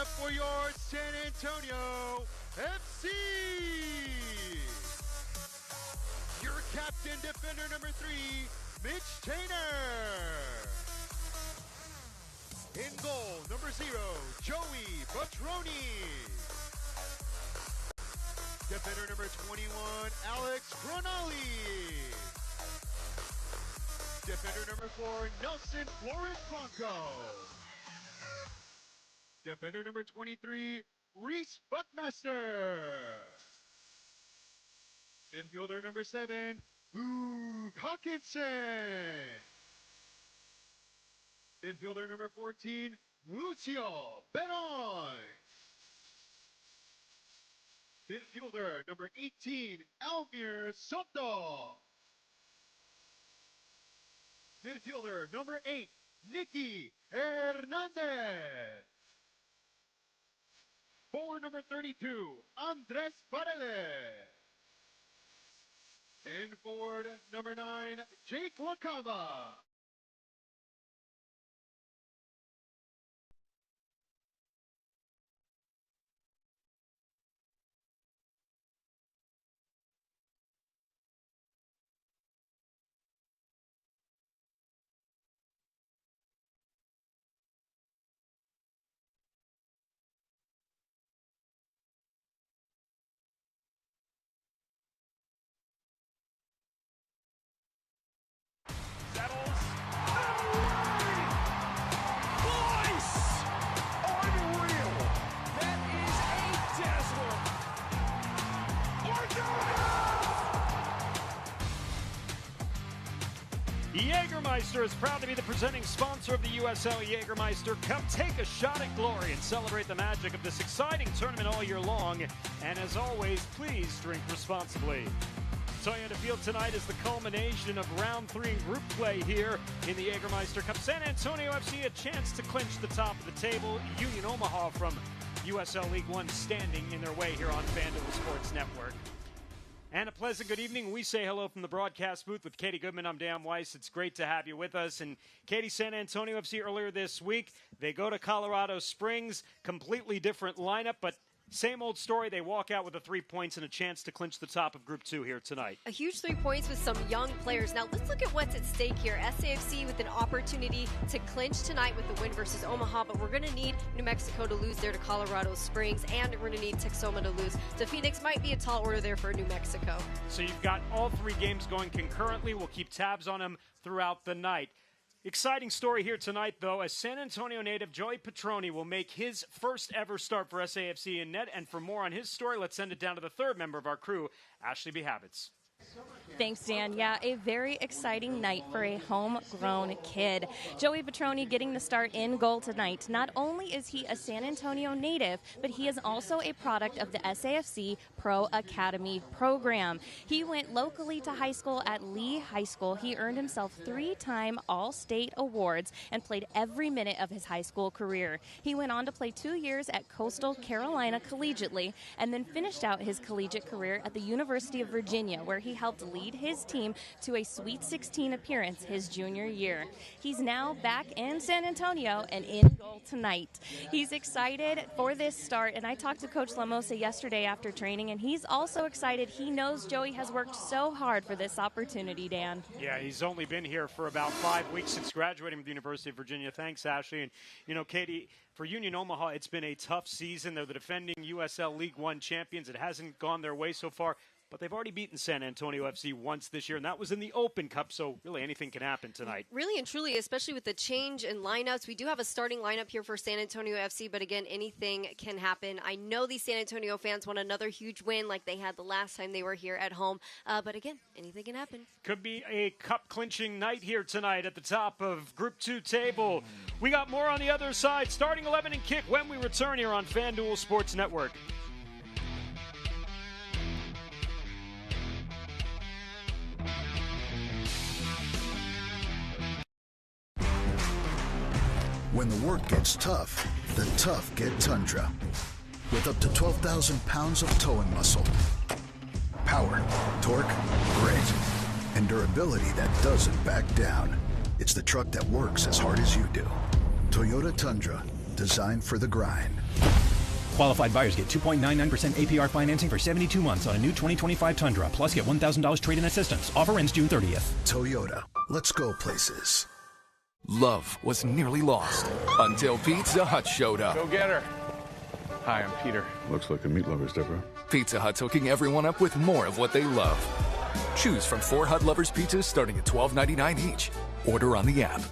lineup for your San Antonio FC. Your captain, defender number 3, Mitch Tainer. In goal, number 0, Joey Patroni. Defender number 21, Alex Gronali. Defender number 4, Nelson Flores Blanco. Defender number 23, Reese Buckmaster. Infielder number 7, Luke Hawkinson. Infielder number 14, Lucio Benoit. Infielder number 18, Almir Soto. Midfielder number 8, Nicky Hernandez. Forward number 32, Andres Paredes. And forward number 9, Jake Lacava. Jägermeister is proud to be the presenting sponsor of the USL Jägermeister Cup. Take a shot at glory and celebrate the magic of this exciting tournament all year long. And as always, please drink responsibly. Toyota Field tonight is the culmination of round 3 in group play here in the Jägermeister Cup. San Antonio FC a chance to clinch the top of the table. Union Omaha from USL League One standing in their way here on FanDuel Sports Network. And a pleasant good evening. We say hello from the broadcast booth with Katie Goodman. I'm Dan Weiss. It's great to have you with us. And Katie, San Antonio FC earlier this week, they go to Colorado Springs, completely different lineup, but same old story. They walk out with the 3 points and a chance to clinch the top of Group 2 here tonight. A huge 3 points with some young players. Now let's look at what's at stake here. SAFC with an opportunity to clinch tonight with the win versus Omaha, but we're going to need New Mexico to lose there to Colorado Springs, and we're going to need Texoma to lose to Phoenix. Might be a tall order there for New Mexico. So you've got all 3 games going concurrently. We'll keep tabs on them throughout the night. Exciting story here tonight, though, as San Antonio native Joey Patroni will make his first ever start for SAFC in net. And for more on his story, let's send it down to the third member of our crew, Ashley B. Habits. Thanks, Dan. Yeah, a very exciting night for a homegrown kid. Joey Patroni getting the start in goal tonight. Not only is he a San Antonio native, but he is also a product of the SAFC Pro Academy program. He went locally to high school at Lee High School. He earned himself 3-time All-State awards and played every minute of his high school career. He went on to play 2 years at Coastal Carolina collegiately and then finished out his collegiate career at the University of Virginia, where he helped lead his team to a Sweet 16 appearance his junior year. He's now back in San Antonio and in goal tonight. He's excited for this start, and I talked to Coach Lamosa yesterday after training, and he's also excited. He knows Joey has worked so hard for this opportunity, Dan. Yeah, he's only been here for about 5 weeks since graduating from the University of Virginia. Thanks, Ashley. And, you know, Katie, for Union Omaha, it's been a tough season. They're the defending USL League One champions. It hasn't gone their way so far, but they've already beaten San Antonio FC once this year, and that was in the Open Cup, so really anything can happen tonight. Really and truly, especially with the change in lineups. We do have a starting lineup here for San Antonio FC, but again, anything can happen. I know these San Antonio fans want another huge win like they had the last time they were here at home, but again, anything can happen. Could be a cup-clinching night here tonight at the top of Group 2 table. We got more on the other side, starting 11 and kick when we return here on FanDuel Sports Network. When the work gets tough, the tough get Tundra. With up to 12,000 pounds of towing muscle. Power, torque, grit, and durability that doesn't back down. It's the truck that works as hard as you do. Toyota Tundra. designed for the grind. Qualified buyers get 2.99% APR financing for 72 months on a new 2025 Tundra, plus get $1,000 trade-in assistance. Offer ends June 30th. Toyota, let's go places. Love was nearly lost until Pizza Hut showed up. Go get her. Hi, I'm Peter. Looks like a meat lover's, Deborah. Pizza Hut's hooking everyone up with more of what they love. Choose from 4 Hut Lovers pizzas starting at $12.99 each. Order on the app.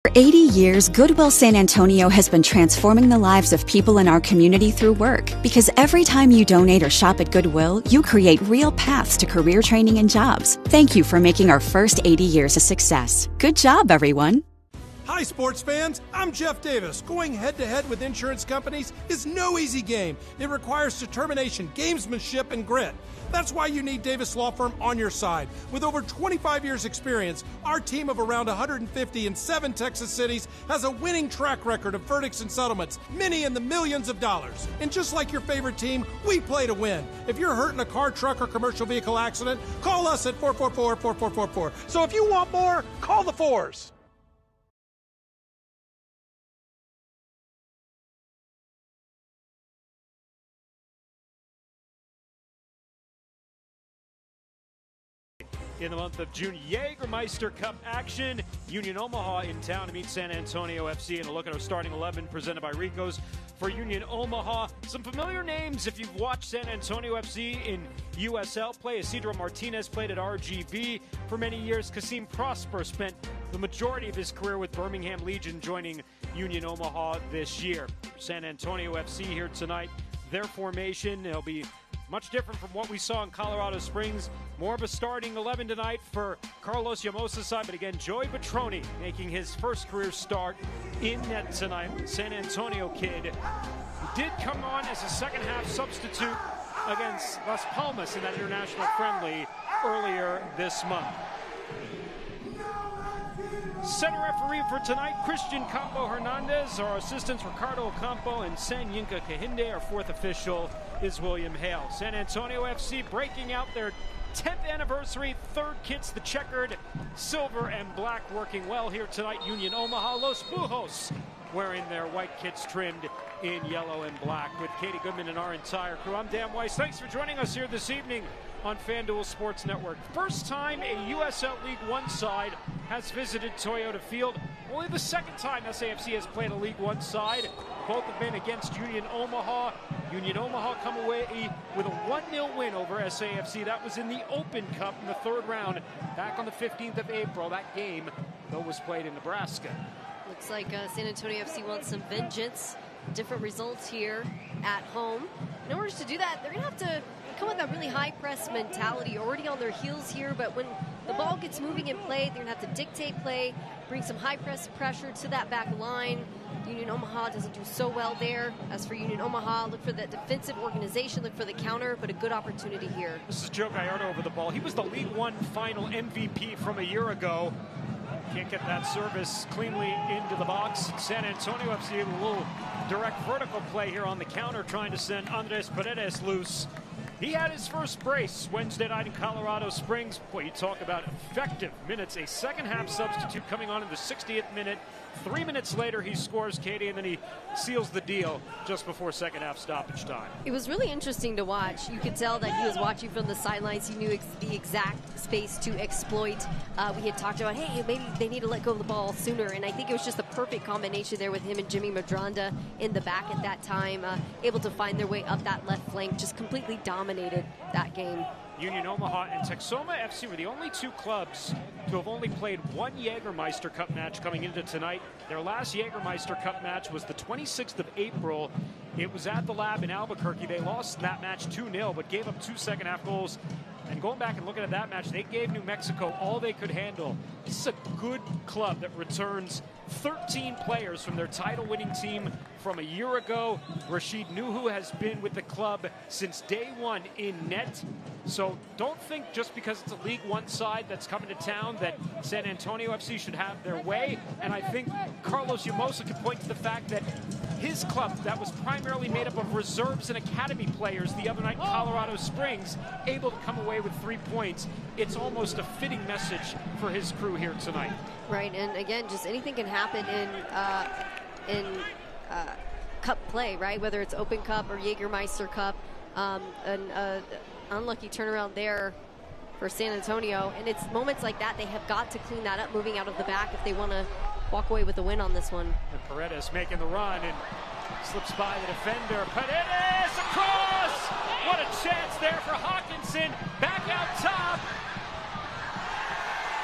For 80 years, Goodwill San Antonio has been transforming the lives of people in our community through work. Because every time you donate or shop at Goodwill, you create real paths to career training and jobs. Thank you for making our first 80 years a success. Good job, everyone. Hi, sports fans. I'm Jeff Davis. Going head-to-head with insurance companies is no easy game. It requires determination, gamesmanship, and grit. That's why you need Davis Law Firm on your side. With over 25 years' experience, our team of around 150 in 7 Texas cities has a winning track record of verdicts and settlements, many in the millions of dollars. And just like your favorite team, we play to win. If you're hurt in a car, truck, or commercial vehicle accident, call us at 444-4444. So if you want more, call the fours. In the month of June, Jägermeister Cup action. Union Omaha in town to meet San Antonio FC, and a look at our starting 11 presented by Rico's. For Union Omaha, some familiar names if you've watched San Antonio FC in USL play. Isidro Martinez played at RGV for many years. Kasim Prosper spent the majority of his career with Birmingham Legion, joining Union Omaha this year. San Antonio FC here tonight. Their formation, they'll be much different from what we saw in Colorado Springs. More of a starting 11 tonight for Carlos Llamosa's side, but again, Joey Petroni making his first career start in net tonight. San Antonio kid who did come on as a second-half substitute against Las Palmas in that international friendly earlier this month. Center referee for tonight, Christian Campo Hernandez. Our assistants, Ricardo Ocampo and Sanyinka Kahinde. Our fourth official is William Hale. San Antonio FC breaking out their 10th anniversary, third kits, the checkered silver and black, working well here tonight. Union Omaha, Los Bujos, wearing their white kits trimmed in yellow and black. With Katie Goodman and our entire crew, I'm Dan Weiss. Thanks for joining us here this evening on FanDuel Sports Network. First time a USL League One side has visited Toyota Field. Only the second time SAFC has played a League One side. Both have been against Union Omaha. Union Omaha come away with a 1-0 win over SAFC. That was in the Open Cup in the third round back on the 15th of April. That game, though, was played in Nebraska. Looks like San Antonio FC wants some vengeance. Different results here at home. In order to do that, they're going to have to come with that really high press mentality, already on their heels here, but when the ball gets moving in play, they're going to have to dictate play, bring some high press pressure to that back line. Union Omaha doesn't do so well there. As for Union Omaha, look for that defensive organization, look for the counter, but a good opportunity here. This is Joe Gallardo over the ball. He was the League One final MVP from a year ago. Can't get that service cleanly into the box. San Antonio FC, a little direct vertical play here on the counter, trying to send Andres Paredes loose. He had his first brace Wednesday night in Colorado Springs. Boy, you talk about effective minutes. A second-half substitute coming on in the 60th minute. 3 minutes later, he scores, Katie, and then he seals the deal just before second-half stoppage time. It was really interesting to watch. You could tell that he was watching from the sidelines. He knew the exact space to exploit. We had talked about, hey, maybe they need to let go of the ball sooner, and I think it was just the perfect combination there with him and Jimmy Madronda in the back at that time, able to find their way up that left flank, just completely dominated that game. Union Omaha and Texoma FC were the only two clubs to have only played one Jägermeister Cup match coming into tonight. Their last Jägermeister Cup match was the 26th of April. It was at the Lab in Albuquerque. They lost that match 2-0, but gave up 2 second-half goals. And going back and looking at that match, they gave New Mexico all they could handle. This is a good club that returns 13 players from their title-winning team from a year ago. Rashid Nuhu has been with the club since day one in net. So don't think just because it's a League One side that's coming to town that San Antonio FC should have their way. And I think Carlos Llamosa could point to the fact that his club, that was primarily made up of reserves and academy players the other night in Colorado Springs, able to come away with 3 points. It's almost a fitting message for his crew here tonight. Right, and again, just anything can happen in cup play, right? Whether it's Open Cup or Jägermeister Cup. An unlucky turnaround there for San Antonio, and it's moments like that they have got to clean that up moving out of the back if they want to walk away with a win on this one. And Paredes making the run and slips by the defender. Paredes across! What a chance there for Hawkinson. Back out top.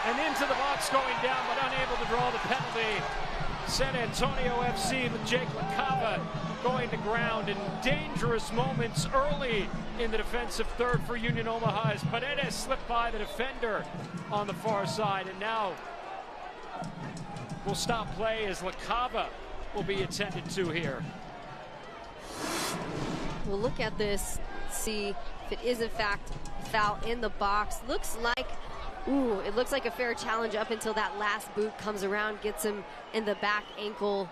And into the box going down, but unable to draw the penalty. San Antonio FC with Jake LaCava going to ground in dangerous moments early in the defensive third for Union Omaha as Paredes slipped by the defender on the far side, and now will stop play as LaCava will be attended to here. We'll look at this, see if it is in fact foul in the box. Looks like, ooh, it looks like a fair challenge up until that last boot comes around, gets him in the back ankle,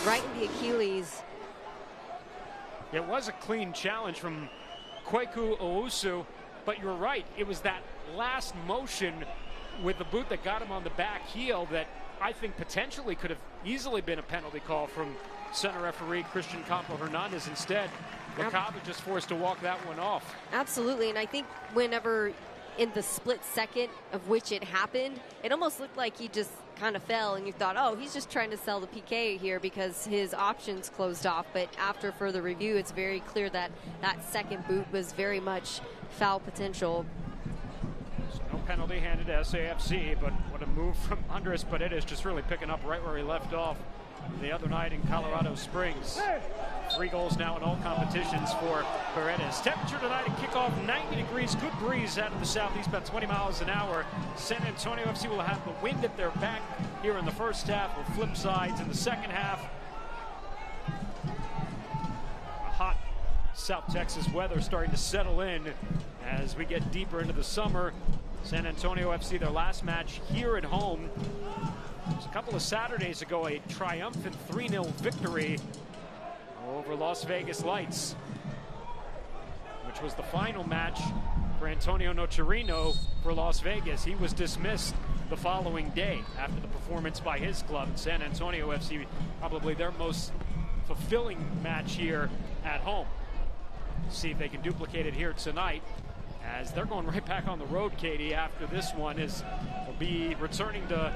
right in the Achilles. It was a clean challenge from Kweku Owusu, but you're right. It was that last motion with the boot that got him on the back heel that I think potentially could have easily been a penalty call from center referee Christian Campo Hernandez. Instead, LaCava just forced to walk that one off. Absolutely, and I think whenever in the split second of which it happened, it almost looked like he just kind of fell and you thought, oh, he's just trying to sell the PK here because his options closed off. But after further review, it's very clear that that second boot was very much foul potential. So no penalty handed to SAFC, but what a move from Andres Paredes, just really picking up right where he left off the other night in Colorado Springs. 3 goals now in all competitions for Paredes. Temperature tonight at kickoff 90 degrees. Good breeze out of the southeast, about 20 miles an hour. San Antonio FC will have the wind at their back here in the first half. Will flip sides in the second half. A hot South Texas weather starting to settle in as we get deeper into the summer. San Antonio FC, their last match here at home. It was a couple of Saturdays ago, a triumphant 3-0 victory over Las Vegas Lights, which was the final match for Antonio Nocerino for Las Vegas. He was dismissed the following day after the performance by his club. San Antonio FC, probably their most fulfilling match here at home. See if they can duplicate it here tonight, as they're going right back on the road, Katie, after this one. They'll be returning to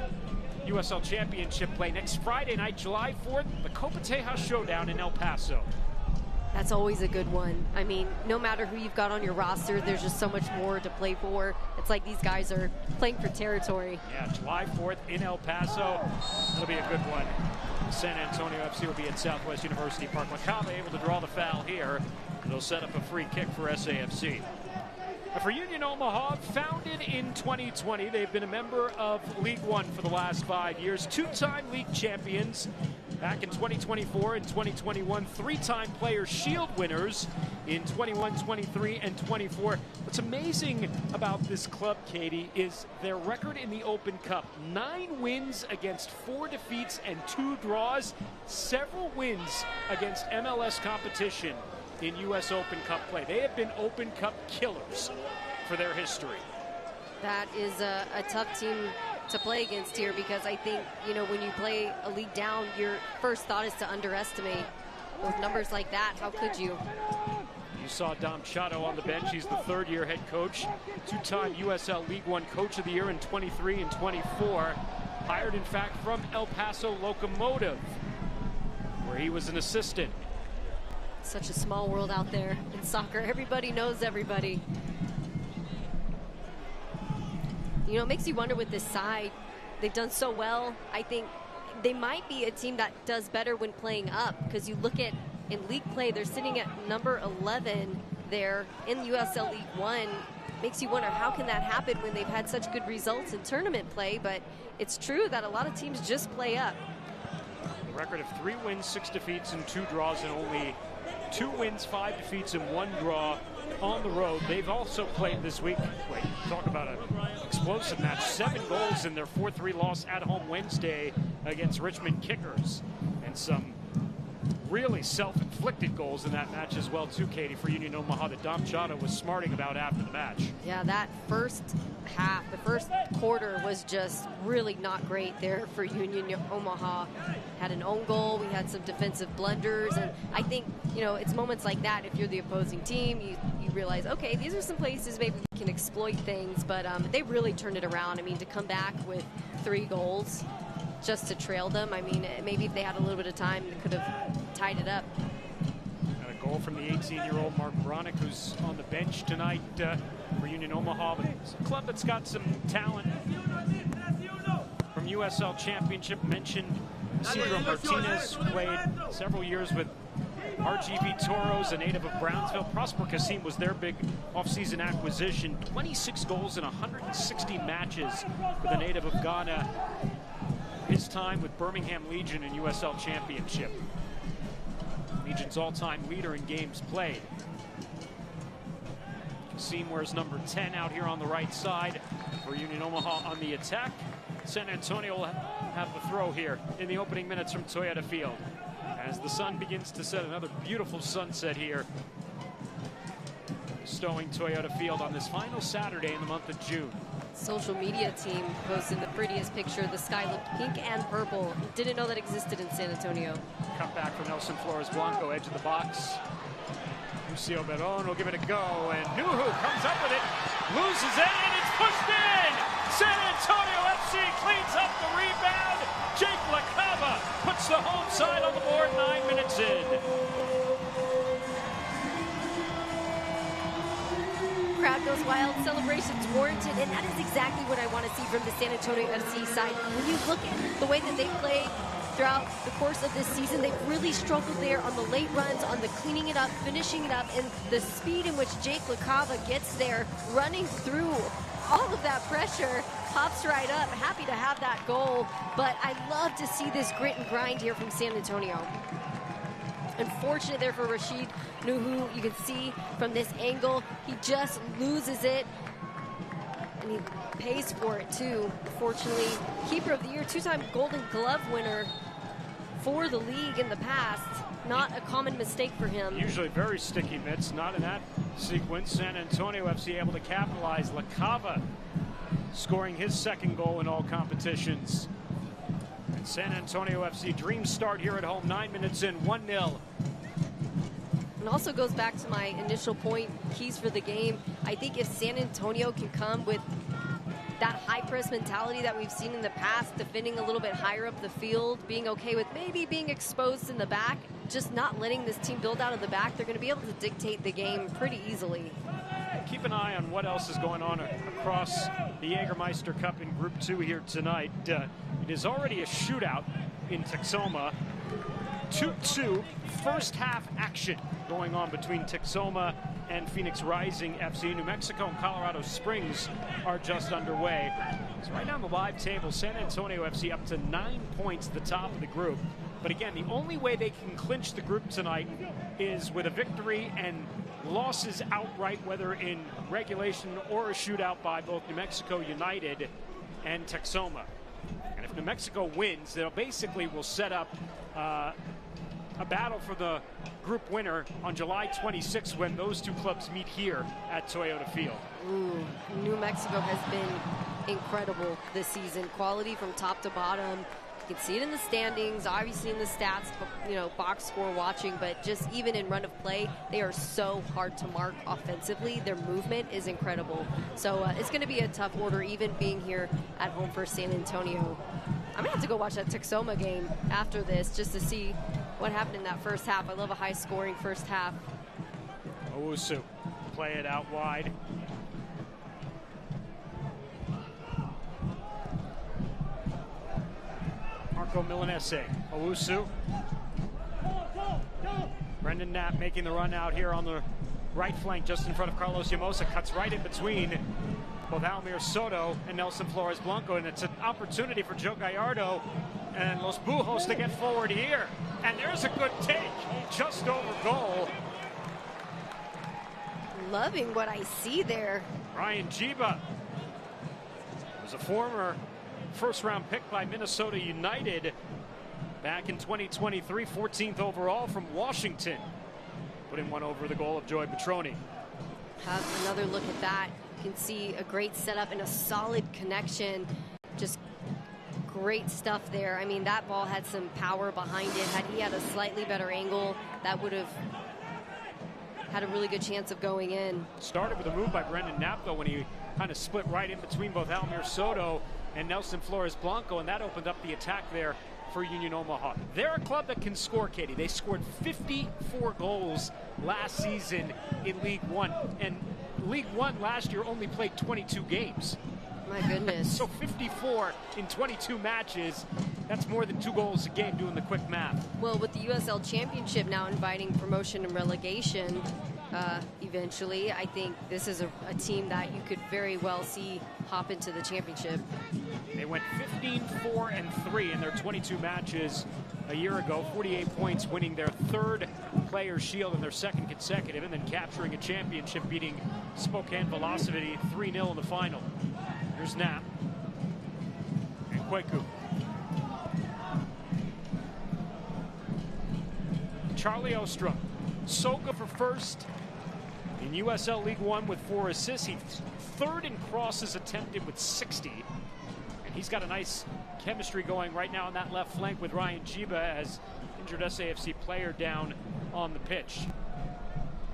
USL Championship play next Friday night, July 4th, the Copa Tejas Showdown in El Paso. That's always a good one. I mean, no matter who you've got on your roster, there's just so much more to play for. It's like these guys are playing for territory. Yeah, July 4th in El Paso. It'll be a good one. San Antonio FC will be at Southwest University Park. LaCava able to draw the foul here. They'll set up a free kick for SAFC. For Union Omaha, founded in 2020, they've been a member of League One for the last 5 years. 2-time league champions back in 2024 and 2021. 3-time Player Shield winners in 21, 23, and 24. What's amazing about this club, Katie, is their record in the Open Cup. 9 wins against 4 defeats and 2 draws. Several wins against MLS competition in U.S. Open Cup play. They have been Open Cup killers for their history. That is a tough team to play against here, because I think, you know, when you play a league down, your first thought is to underestimate. With numbers like that, how could you? You saw Dom Chato on the bench. He's the third-year head coach. 2-time USL League One Coach of the Year in 23 and 24. Hired, in fact, from El Paso Locomotive, where he was an assistant. Such a small world out there in soccer. Everybody knows everybody. You know, it makes you wonder with this side. They've done so well. I think they might be a team that does better when playing up, because you look at in league play, they're sitting at number 11 there in USL League One. Makes you wonder, how can that happen when they've had such good results in tournament play? But it's true that a lot of teams just play up. Record of 3 wins, 6 defeats, and 2 draws, and only 2 wins, 5 defeats, and 1 draw on the road. They've also played this week. Wait, talk about an explosive match. 7 goals in their 4-3 loss at home Wednesday against Richmond Kickers, and some really self-inflicted goals in that match as well, too, Katie, for Union Omaha that Dom Chata was smarting about after the match. Yeah, that first half, the first quarter was just really not great there for Union Omaha. Had an own goal, we had some defensive blunders, and I think, you know, it's moments like that, if you're the opposing team, you realize, okay, these are some places maybe we can exploit things, but they really turned it around. I mean, to come back with 3 goals just to trail them, I mean, maybe if they had a little bit of time, they could have tied it up. Got a goal from the 18-year-old Mark Bronick, who's on the bench tonight for Union Omaha. But it's a club that's got some talent. From USL Championship, mentioned Isidro Martinez, who played several years with RGV Toros, a native of Brownsville. Prosper Kasim was their big offseason acquisition. 26 goals in 160 matches for the native of Ghana. His time with Birmingham Legion in USL Championship. Legion's all-time leader in games played. Kasim wears number 10 out here on the right side for Union Omaha on the attack. San Antonio will have the throw here in the opening minutes from Toyota Field. As the sun begins to set, another beautiful sunset here. Stowing Toyota Field on this final Saturday in the month of June. Social media team posted the prettiest picture. The sky looked pink and purple. Didn't know that existed in San Antonio. Cut back from Nelson Flores Blanco, edge of the box. Lucio Beron will give it a go, and Nuhu comes up with it, loses it, and it's pushed in! San Antonio FC cleans up the rebound. Jake LaCava puts the home side on the board 9 minutes in. Crowd goes wild, celebrations warranted, and that is exactly what I want to see from the San Antonio FC side. When you look at the way that they played throughout the course of this season, they've really struggled there on the late runs, on the cleaning it up, finishing it up, and the speed in which Jake LaCava gets there, running through all of that pressure, pops right up. Happy to have that goal, but I love to see this grit and grind here from San Antonio. Unfortunate there for Rashid Nuhu. You can see from this angle, he just loses it, and he pays for it too. Unfortunately, Keeper of the Year, 2-time Golden Glove winner for the league in the past. Not a common mistake for him. Usually very sticky mitts, not in that sequence. San Antonio FC able to capitalize. LaCava scoring his 2nd goal in all competitions. And San Antonio FC dreams start here at home, 9 minutes in, 1-0. And also goes back to my initial point, keys for the game. I think if San Antonio can come with that high press mentality that we've seen in the past, defending a little bit higher up the field, being okay with maybe being exposed in the back, just not letting this team build out of the back, they're going to be able to dictate the game pretty easily. Keep an eye on what else is going on across the Jägermeister Cup in Group 2 here tonight. It is already a shootout in Texoma. 2-2 first half action going on between Texoma and Phoenix Rising FC. New Mexico and Colorado Springs are just underway. So right now on the live table, San Antonio FC up to 9 points at the top of the group. But again, the only way they can clinch the group tonight is with a victory and losses outright, whether in regulation or a shootout by both New Mexico United and Texoma. And if New Mexico wins, they'll basically will set up a battle for the group winner on July 26th when those two clubs meet here at Toyota Field. Ooh, New Mexico has been incredible this season. Quality from top to bottom. You can see it in the standings, obviously in the stats, you know, box score watching, but just even in run of play, they are so hard to mark offensively. Their movement is incredible. So it's going to be a tough order, even being here at home for San Antonio. I'm going to have to go watch that Texoma game after this just to see what happened in that first half. I love a high-scoring first half. Owusu play it out wide. Marco Milanese, Owusu. Brendan Knapp making the run out here on the right flank just in front of Carlos Llamosa. Cuts right in between both Almir Soto and Nelson Flores Blanco, and it's an opportunity for Joe Gallardo And Los Bujos to get forward here. And there's a good take, just over goal. Loving what I see there. Ryan Jiba was a former first-round pick by Minnesota United back in 2023, 14th overall from Washington. Putting one over the goal of Joey Petroni. Have another look at that. You can see a great setup and a solid connection. Just great stuff there. I mean, that ball had some power behind it. Had he had a slightly better angle, that would have had a really good chance of going in. Started with a move by Brendan Knapp, though, when he kind of split right in between both Almir Soto and Nelson Flores Blanco, and that opened up the attack there for Union Omaha. They're a club that can score, Katie. They scored 54 goals last season in League One, and League One last year only played 22 games. My goodness. So 54 in 22 matches, that's more than 2 goals a game doing the quick math. Well, with the USL Championship now inviting promotion and relegation eventually, I think this is a team that you could very well see hop into the championship. They went 15-4-3 in their 22 matches a year ago, 48 points, winning their 3rd Players' Shield and their 2nd consecutive, and then capturing a championship, beating Spokane Velocity 3-0 in the final. Here's Knapp and Kweku. Charlie Ostrom, so good for first in USL League One with 4 assists. He's 3rd in crosses attempted with 60. And he's got a nice chemistry going right now on that left flank with Ryan Jiba as injured SAFC player down on the pitch.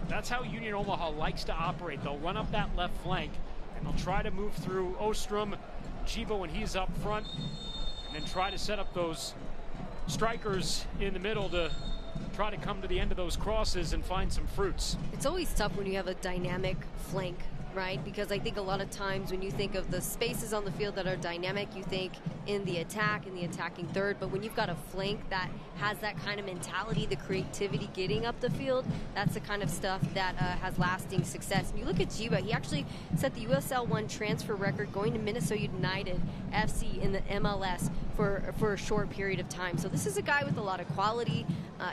That's how Union Omaha likes to operate. They'll run up that left flank and they'll try to move through Ostrom, Jiba when he's up front, and then try to set up those strikers in the middle to try to come to the end of those crosses and find some fruits. It's always tough when you have a dynamic flank, right? Because I think a lot of times when you think of the spaces on the field that are dynamic, you think in the attack, in the attacking third. But when you've got a flank that has that kind of mentality, the creativity getting up the field, that's the kind of stuff that has lasting success. And you look at Jiba, he actually set the USL 1 transfer record going to Minnesota United FC in the MLS for a short period of time. So this is a guy with a lot of quality.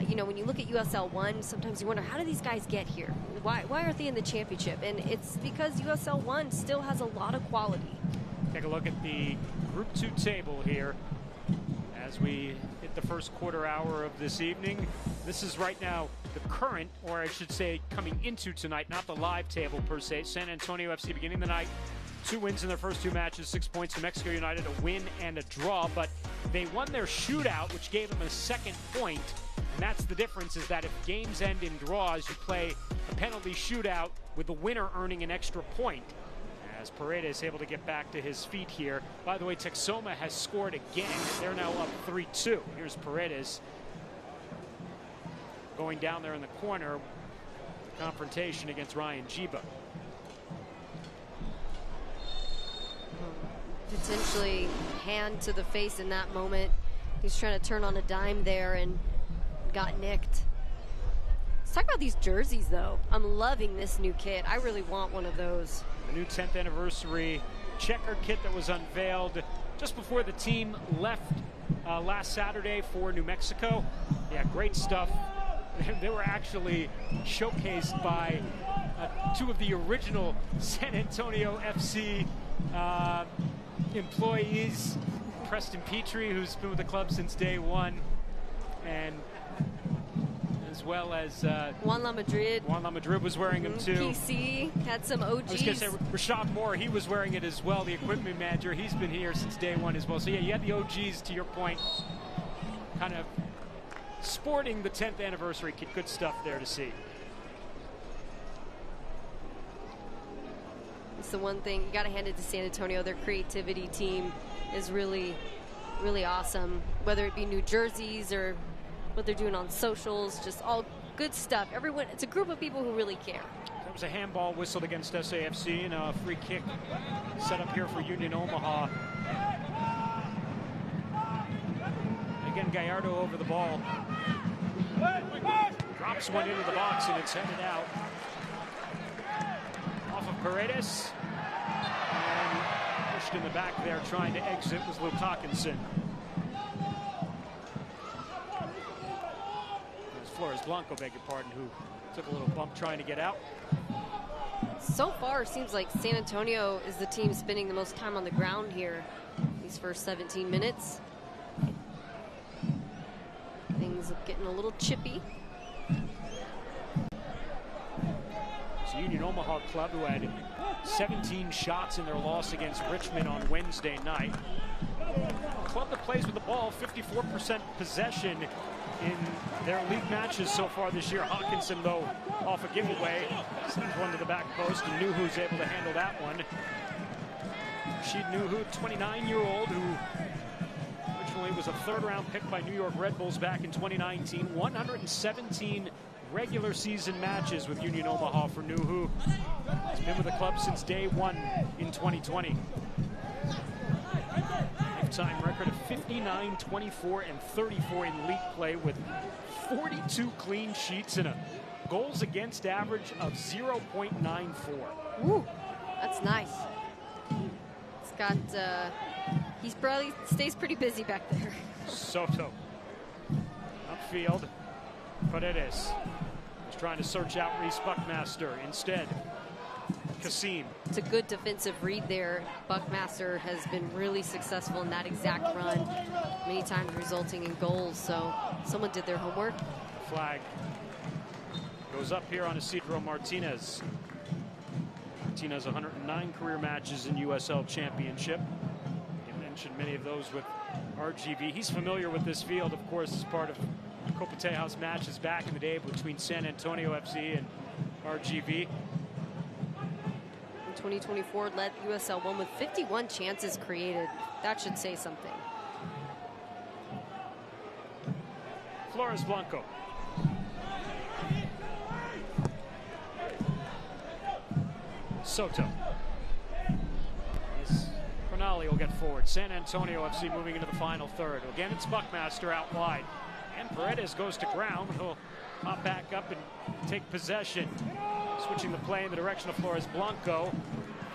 You know, when you look at USL 1, sometimes you wonder, how do these guys get here? Why aren't they in the championship? And it's because USL 1 still has a lot of quality. Take a look at the Group 2 table here as we hit the first quarter hour of this evening. This is right now the current, or I should say coming into tonight, not the live table per se. San Antonio FC beginning the night, 2 wins in their first 2 matches, 6 points. New Mexico United, a win and a draw, but they won their shootout, which gave them a 2nd point. And that's the difference, is that if games end in draws, you play a penalty shootout with the winner earning an extra point. As Paredes is able to get back to his feet here. By the way, Texoma has scored again. They're now up 3-2. Here's Paredes going down there in the corner. Confrontation against Ryan Jiba. Potentially hand to the face in that moment. He's trying to turn on a dime there and got nicked. Let's talk about these jerseys, though. I'm loving this new kit. I really want one of those. The new 10th anniversary checker kit that was unveiled just before the team left last Saturday for New Mexico. Yeah, great stuff. They were actually showcased by 2 of the original San Antonio FC employees. Preston Petrie, who's been with the club since day 1, and as well as Juan La Madrid. Juan La Madrid was wearing them too. PC had some OGs. I was going to say Rashad Moore, he was wearing it as well, the equipment manager. He's been here since day 1 as well. So yeah, you had the OGs, to your point, kind of sporting the 10th anniversary kit. Good stuff there to see. It's the one thing, you got to hand it to San Antonio. Their creativity team is really, really awesome. Whether it be new jerseys or what they're doing on socials, just all good stuff. Everyone, it's a group of people who really care. There was a handball whistled against SAFC and a free kick set up here for Union Omaha. Again, Gallardo over the ball. Drops one into the box and it's headed out. Off of Paredes. And pushed in the back there trying to exit was Luke Hawkinson. Flores Blanco, beg your pardon, who took a little bump trying to get out. So far, it seems like San Antonio is the team spending the most time on the ground here these first 17 minutes. Things are getting a little chippy. It's Union Omaha club who had 17 shots in their loss against Richmond on Wednesday night. A club that plays with the ball, 54% possession in their league matches so far this year. Hawkinson, though, off a giveaway, sends one to the back post, and Nuhu's able to handle that one. Rashid Nuhu, 29-year-old, who originally was a third-round pick by New York Red Bulls back in 2019. 117 regular season matches with Union Omaha for Nuhu. He's been with the club since day one in 2020. Lifetime record of 59, 24, and 34 in league play with 42 clean sheets and a goals against average of 0.94. Ooh, that's nice. It's got, he's probably stays pretty busy back there. Soto. Upfield. Paredes was trying to search out Reese Buckmaster. Instead, Kasim. It's a good defensive read there. Buckmaster has been really successful in that exact run, many times resulting in goals. So someone did their homework. Flag goes up here on Isidro Martinez. Martinez, 109 career matches in USL Championship. You mentioned many of those with RGV. He's familiar with this field, of course, as part of Copa Tejas matches back in the day between San Antonio FC and RGV. In 2024, led USL 1 with 51 chances created. That should say something. Flores Blanco. Soto. Prenali will get forward. San Antonio FC moving into the final third. Again, it's Buckmaster out wide. And Paredes goes to ground. He'll hop back up and take possession. Switching the play in the direction of Flores Blanco.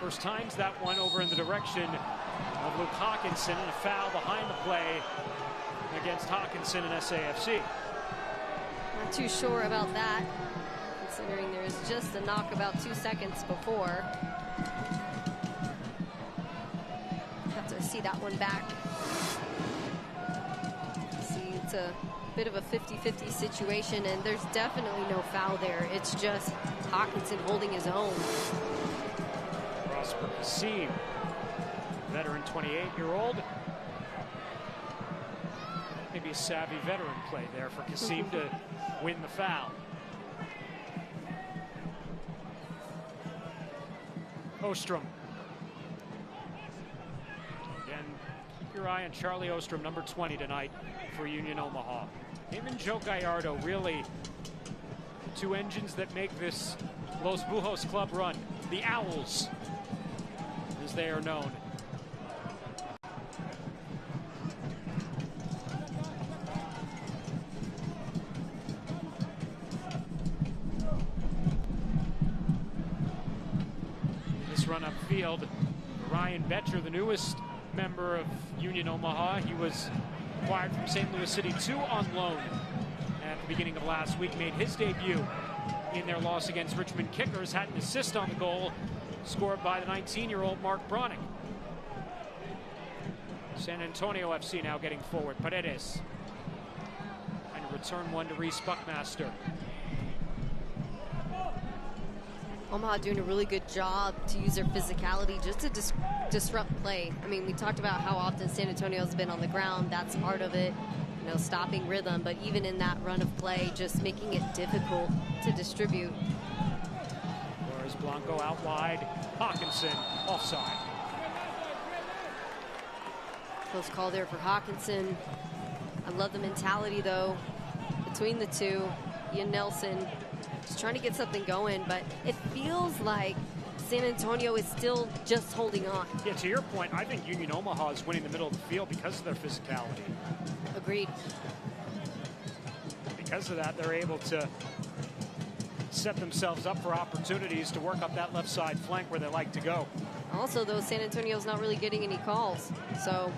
First times that one over in the direction of Luke Hawkinson, and a foul behind the play against Hawkinson and SAFC. Not too sure about that, considering there was just a knock about 2 seconds before. Have to see that one back. See, it's a bit of a 50-50 situation, and there's definitely no foul there. It's just Hawkinson holding his own. Prosper Kasim, veteran 28-year-old. Maybe a savvy veteran play there for Kasim to win the foul. Ostrom. Again, keep your eye on Charlie Ostrom, number 20 tonight for Union Omaha. Him and Joe Gallardo, really the two engines that make this Los Bujos club run. The Owls, as they are known. This run upfield, Ryan Betcher, the newest member of Union Omaha. He was acquired from St. Louis City 2 on loan at the beginning of last week. Made his debut in their loss against Richmond Kickers. Had an assist on the goal scored by the 19-year-old Mark Bronick. San Antonio FC now getting forward. Paredes trying to return one to Reese Buckmaster. Omaha doing a really good job to use their physicality just to disrupt play. I mean, we talked about how often San Antonio's been on the ground. That's part of it, you know, stopping rhythm. But even in that run of play, just making it difficult to distribute. Flores Blanco out wide. Hawkinson offside. Close call there for Hawkinson. I love the mentality, though, between the two. Ian Nelson just trying to get something going, but it feels like San Antonio is still just holding on. Yeah, to your point, I think Union Omaha is winning the middle of the field because of their physicality. Agreed. Because of that, they're able to set themselves up for opportunities to work up that left side flank where they like to go. Also, though, San Antonio's not really getting any calls, so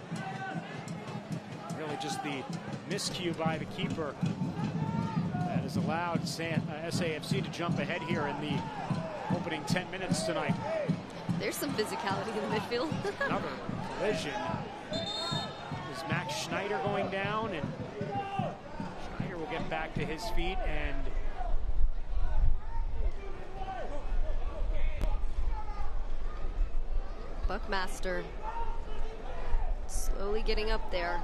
really just the miscue by the keeper that has allowed SAFC to jump ahead here in the opening 10 minutes tonight. There's some physicality in the midfield. Another collision. Is Max Schneider going down, and Schneider will get back to his feet, and Buckmaster slowly getting up there.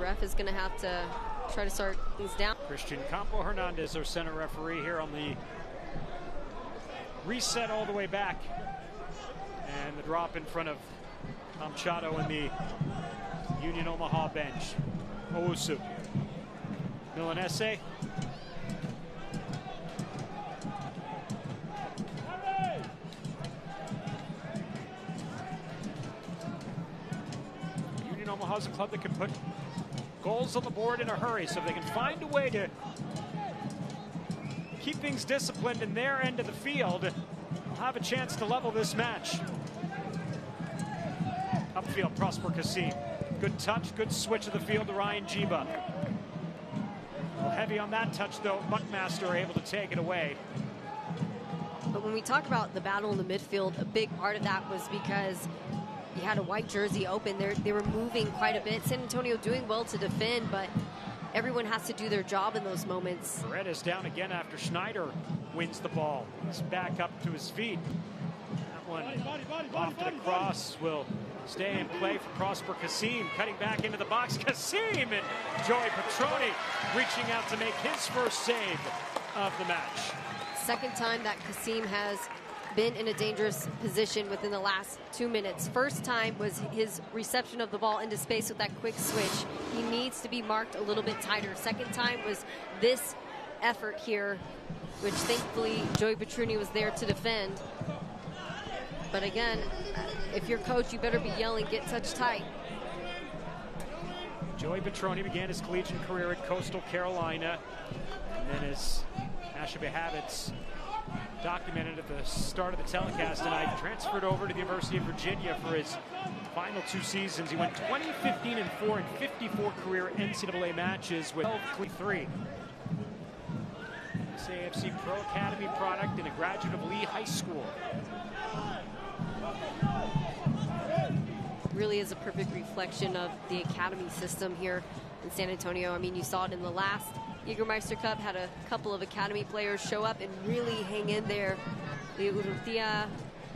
Ref is going to have to try to start things down. Christian Campo Hernandez, our center referee, here on the reset all the way back. And the drop in front of Tom Chato and the Union Omaha bench. Owusu. Milanese. Union Omaha is a club that can put goals on the board in a hurry, so if they can find a way to keep things disciplined in their end of the field, they'll have a chance to level this match. Upfield, Prosper Kasim. Good touch, good switch of the field to Ryan Jiba. A little heavy on that touch, though. Buckmaster able to take it away. But when we talk about the battle in the midfield, a big part of that was because you had a white jersey open. They were moving quite a bit. San Antonio doing well to defend, but everyone has to do their job in those moments. Paredes down again after Schneider wins the ball. He's back up to his feet. That one off to the cross will stay in play for Prosper Kasim. Cutting back into the box, Kasim, and Joey Petroni reaching out to make his first save of the match. Second time that Kasim has been in a dangerous position within the last 2 minutes. First time was his reception of the ball into space with that quick switch. He needs to be marked a little bit tighter. Second time was this effort here, which thankfully Joey Petroni was there to defend. But again, if you're coach, you better be yelling, get touch tight. Joey Petroni began his collegiate career at Coastal Carolina, and then his Nashville habits documented at the start of the telecast tonight, transferred over to the University of Virginia for his final 2 seasons. He went 20-15-4 in 54 career NCAA matches with 12-3. SAFC Pro Academy product and a graduate of Lee High School. Really is a perfect reflection of the academy system here in San Antonio. I mean, you saw it in the last Jägermeister Cup, had a couple of academy players show up and really hang in there. Leo Urrutia,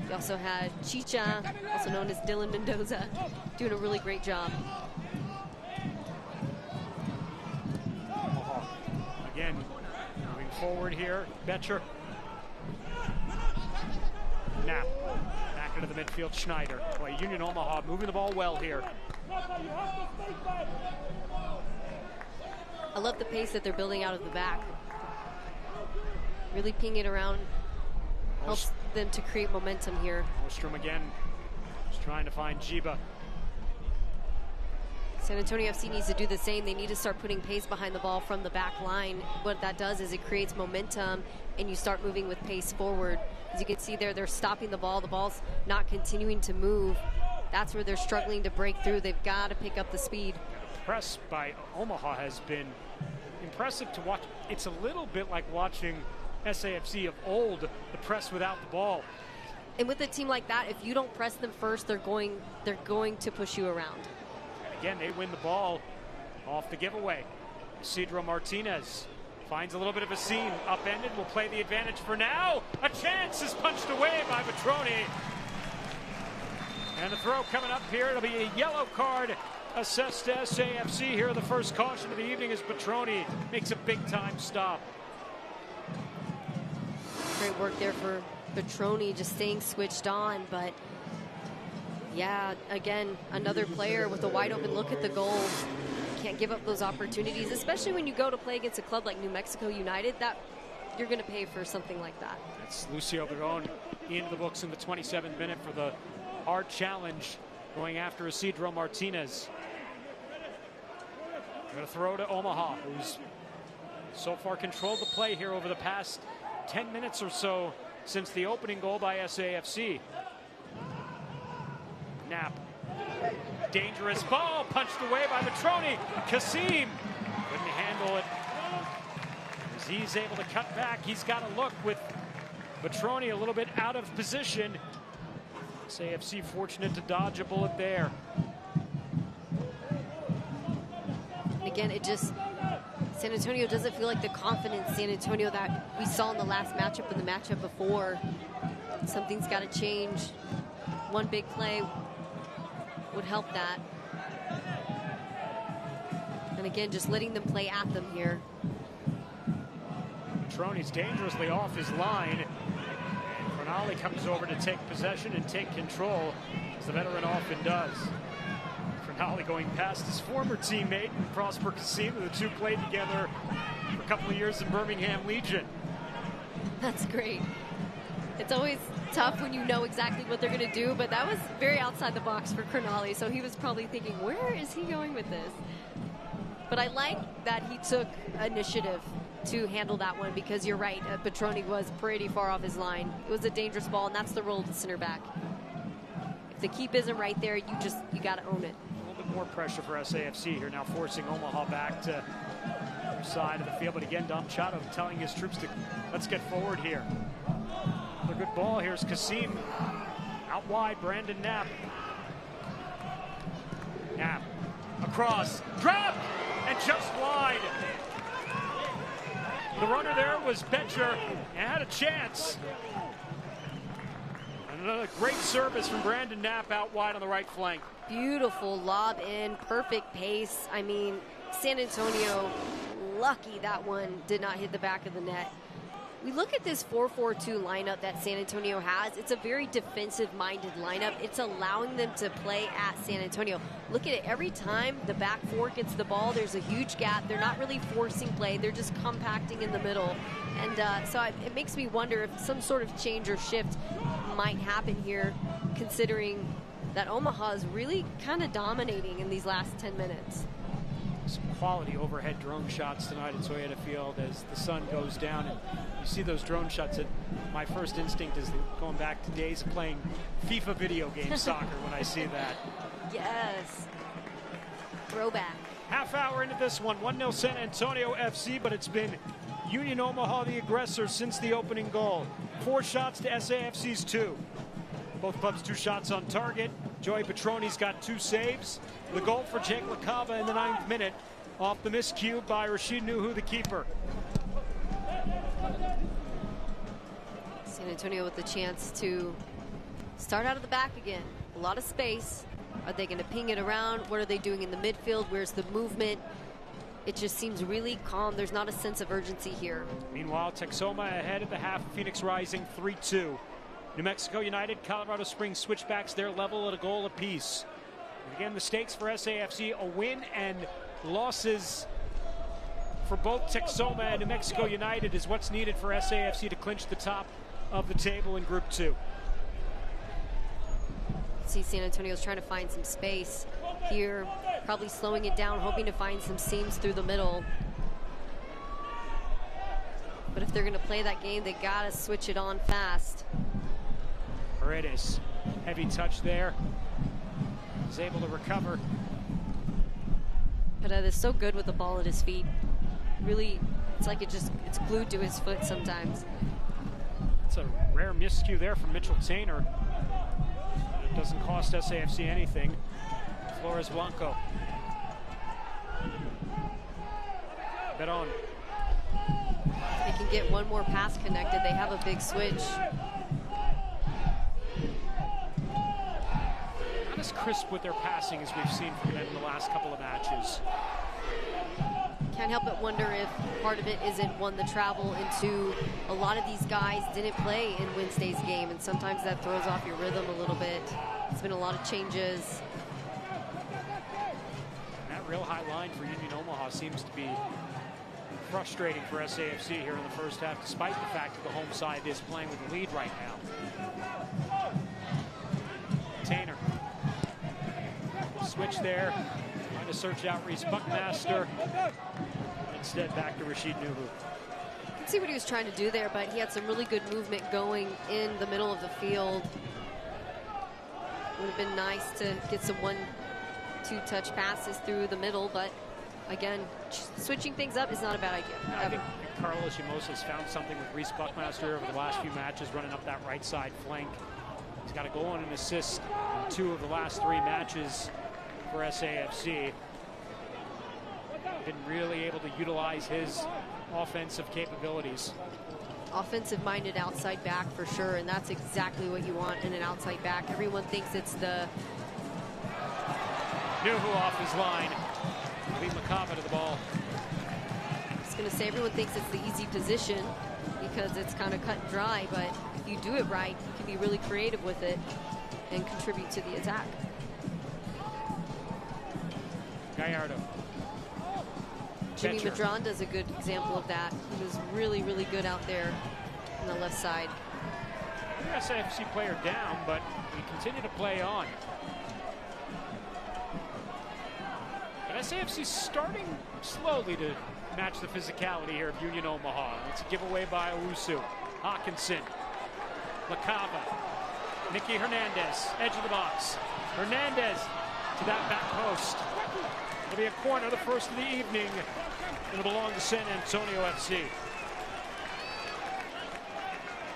you also had Chicha, also known as Dylan Mendoza, doing a really great job. Again, moving forward here, Betcher. Knapp, back into the midfield, Schneider. Boy, Union Omaha moving the ball well here. I love the pace that they're building out of the back. Really pinging it around helps them to create momentum here. Ostrom again, just trying to find Jiba. San Antonio FC needs to do the same. They need to start putting pace behind the ball from the back line. What that does is it creates momentum, and you start moving with pace forward. As you can see there, they're stopping the ball. The ball's not continuing to move. That's where they're struggling to break through. They've got to pick up the speed. Press by Omaha has been impressive to watch. It's a little bit like watching SAFC of old, the press without the ball. And with a team like that, if you don't press them first, they're going to push you around. And again, they win the ball off the giveaway. Isidro Martinez finds a little bit of a seam, upended, will play the advantage for now. A chance is punched away by Petroni. And the throw coming up here, it'll be a yellow card assessed to SAFC here. The first caution of the evening as Petroni makes a big-time stop. Great work there for Petroni, just staying switched on. But yeah, again, another player with a wide open look at the goal. Can't give up those opportunities, especially when you go to play against a club like New Mexico United. That you're going to pay for something like that. That's Lucio Barón into the books in the 27th minute for the hard challenge, going after Isidro Martinez. Going to throw to Omaha, who's so far controlled the play here over the past 10 minutes or so since the opening goal by SAFC. Knapp. Dangerous ball punched away by Petroni. Kasim couldn't handle it. As he's able to cut back, he's got a look with Petroni a little bit out of position. SAFC fortunate to dodge a bullet there. And again, it just, San Antonio doesn't feel like the confident San Antonio that we saw in the last matchup and the matchup before. Something's got to change. One big play would help that. And again, just letting them play at them here. Petroni's dangerously off his line. Cronali comes over to take possession and take control, as the veteran often does. Cronali going past his former teammate, Prosper Kassim. The two played together for a couple of years in Birmingham Legion. That's great. It's always tough when you know exactly what they're going to do, but that was very outside the box for Cronali, so he was probably thinking, where is he going with this? But I like that he took initiative to handle that one, because you're right, Petroni was pretty far off his line. It was a dangerous ball, and that's the role of the center back. If the keep isn't right there, you got to own it. A little bit more pressure for SAFC here now, forcing Omaha back to their side of the field. But again, Dom Chato telling his troops to let's get forward here. Another good ball. Here's Kassim out wide. Brandon Knapp. Knapp across, drop, and just wide. The runner there was Betcher, and had a chance. Another great service from Brandon Knapp out wide on the right flank. Beautiful lob in, perfect pace. I mean, San Antonio, lucky that one did not hit the back of the net. We look at this 4-4-2 lineup that San Antonio has. It's a very defensive-minded lineup. It's allowing them to play at San Antonio. Look at it. Every time the back four gets the ball, there's a huge gap. They're not really forcing play. They're just compacting in the middle. And so it makes me wonder if some sort of change or shift might happen here, considering that Omaha is really kind of dominating in these last 10 minutes. Some quality overhead drone shots tonight at Toyota Field as the sun goes down, and you see those drone shots. And my first instinct is going back to days of playing FIFA video game soccer when I see that. Yes. Throwback. Half hour into this one, 1-0 San Antonio FC, but it's been Union Omaha the aggressor since the opening goal. 4 shots to SAFC's 2. Both clubs 2 shots on target. Joey Petroni's got 2 saves. The goal for Jake LaCava in the 9th minute off the miscue by Rashid Nuhu, the keeper. San Antonio with the chance to start out of the back again. A lot of space. Are they going to ping it around? What are they doing in the midfield? Where's the movement? It just seems really calm. There's not a sense of urgency here. Meanwhile, Texoma ahead at the half. Phoenix Rising 3-2. New Mexico United, Colorado Springs switchbacks their level at a goal apiece. And again, the stakes for SAFC, a win and losses for both Texoma and New Mexico United is what's needed for SAFC to clinch the top of the table in Group 2. See, San Antonio's trying to find some space here, probably slowing it down, hoping to find some seams through the middle. But if they're going to play that game, they got to switch it on fast. Paredes, heavy touch there. Is able to recover. Paredes is so good with the ball at his feet. Really, it's like it's glued to his foot sometimes. It's a rare miscue there from Mitchell Tainer. It doesn't cost SAFC anything. Flores Blanco. Bet on. They can get one more pass connected. They have a big switch. Not as crisp with their passing as we've seen from them in the last couple of matches. Can't help but wonder if part of it isn't one, the travel, and 2, a lot of these guys didn't play in Wednesday's game, and sometimes that throws off your rhythm a little bit. It's been a lot of changes. And that real high line for Union Omaha seems to be frustrating for SAFC here in the first half, despite the fact that the home side is playing with the lead right now. Tainer. Switch there. Trying to search out Reese Buckmaster. Instead, back to Rashid Nuhu. You can see what he was trying to do there, but he had some really good movement going in the middle of the field. Would have been nice to get some 1-2 touch passes through the middle, but again, switching things up is not a bad idea. I think Carlos Llamosa has found something with Reese Buckmaster over the last few matches, running up that right side flank. He's got a goal and an assist in 2 of the last 3 matches for SAFC. Been really able to utilize his offensive capabilities. Offensive-minded outside back for sure, and that's exactly what you want in an outside back. Everyone thinks it's the... Nuhu off his line. Lead Makava to the ball. I was going to say, everyone thinks it's the easy position because it's kind of cut and dry, but if you do it right, you can be really creative with it and contribute to the attack. Gallardo. Jimmy Madron is a good example of that. He was really, really good out there on the left side. SAFC player down, but we continue to play on. But SAFC starting slowly to match the physicality here of Union Omaha. It's a giveaway by Owusu. Hawkinson. Lacava. Nicky Hernandez, edge of the box. Hernandez to that back post. It'll be a corner, the first of the evening. It'll belong to San Antonio FC.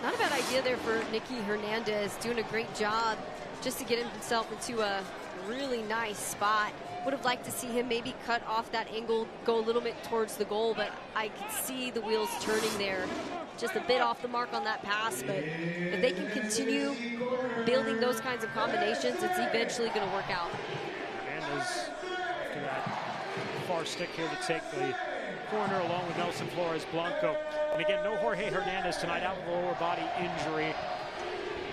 Not a bad idea there for Nicky Hernandez, doing a great job just to get himself into a really nice spot. Would have liked to see him maybe cut off that angle, go a little bit towards the goal, but I could see the wheels turning there. Just a bit off the mark on that pass, but if they can continue building those kinds of combinations, it's eventually going to work out. Hernandez after that far stick here to take the corner along with Nelson Flores Blanco. And again, no Jorge Hernandez tonight, out with a lower body injury.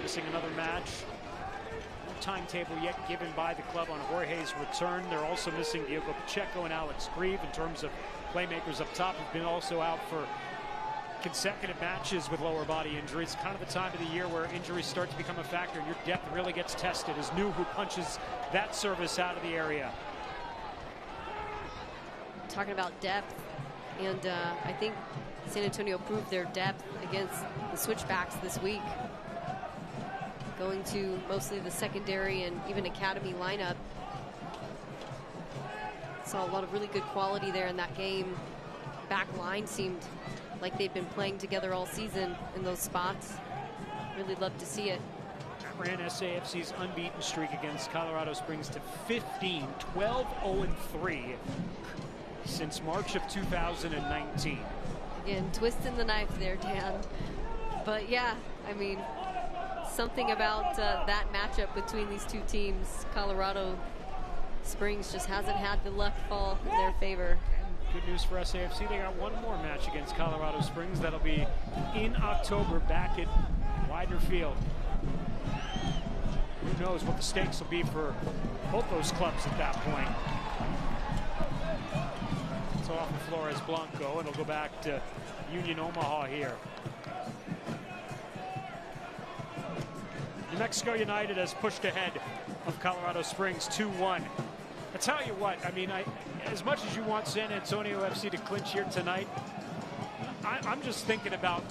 Missing another match. No timetable yet given by the club on Jorge's return. They're also missing Diego Pacheco and Alex Grieve in terms of playmakers up top, have been also out for consecutive matches with lower body injuries. Kind of the time of the year where injuries start to become a factor and your depth really gets tested as Nuhu punches that service out of the area. Talking about depth, and I think San Antonio proved their depth against the switchbacks this week. Going to mostly the secondary and even academy lineup. Saw a lot of really good quality there in that game. Back line seemed like they'd been playing together all season in those spots. Really love to see it. That ran SAFC's unbeaten streak against Colorado Springs to 15, 12-0-3 since March of 2019. Again, twisting the knife there, Dan. But yeah, I mean, something about that matchup between these two teams. Colorado Springs just hasn't had the luck fall in their favor. Good news for SAFC, they got one more match against Colorado Springs. That'll be in October back at Widener Field. Who knows what the stakes will be for both those clubs at that point. So off of Flores Blanco, and it'll go back to Union Omaha here. New Mexico United has pushed ahead of Colorado Springs 2-1. I tell you what, I mean, as much as you want San Antonio FC to clinch here tonight, I'm just thinking about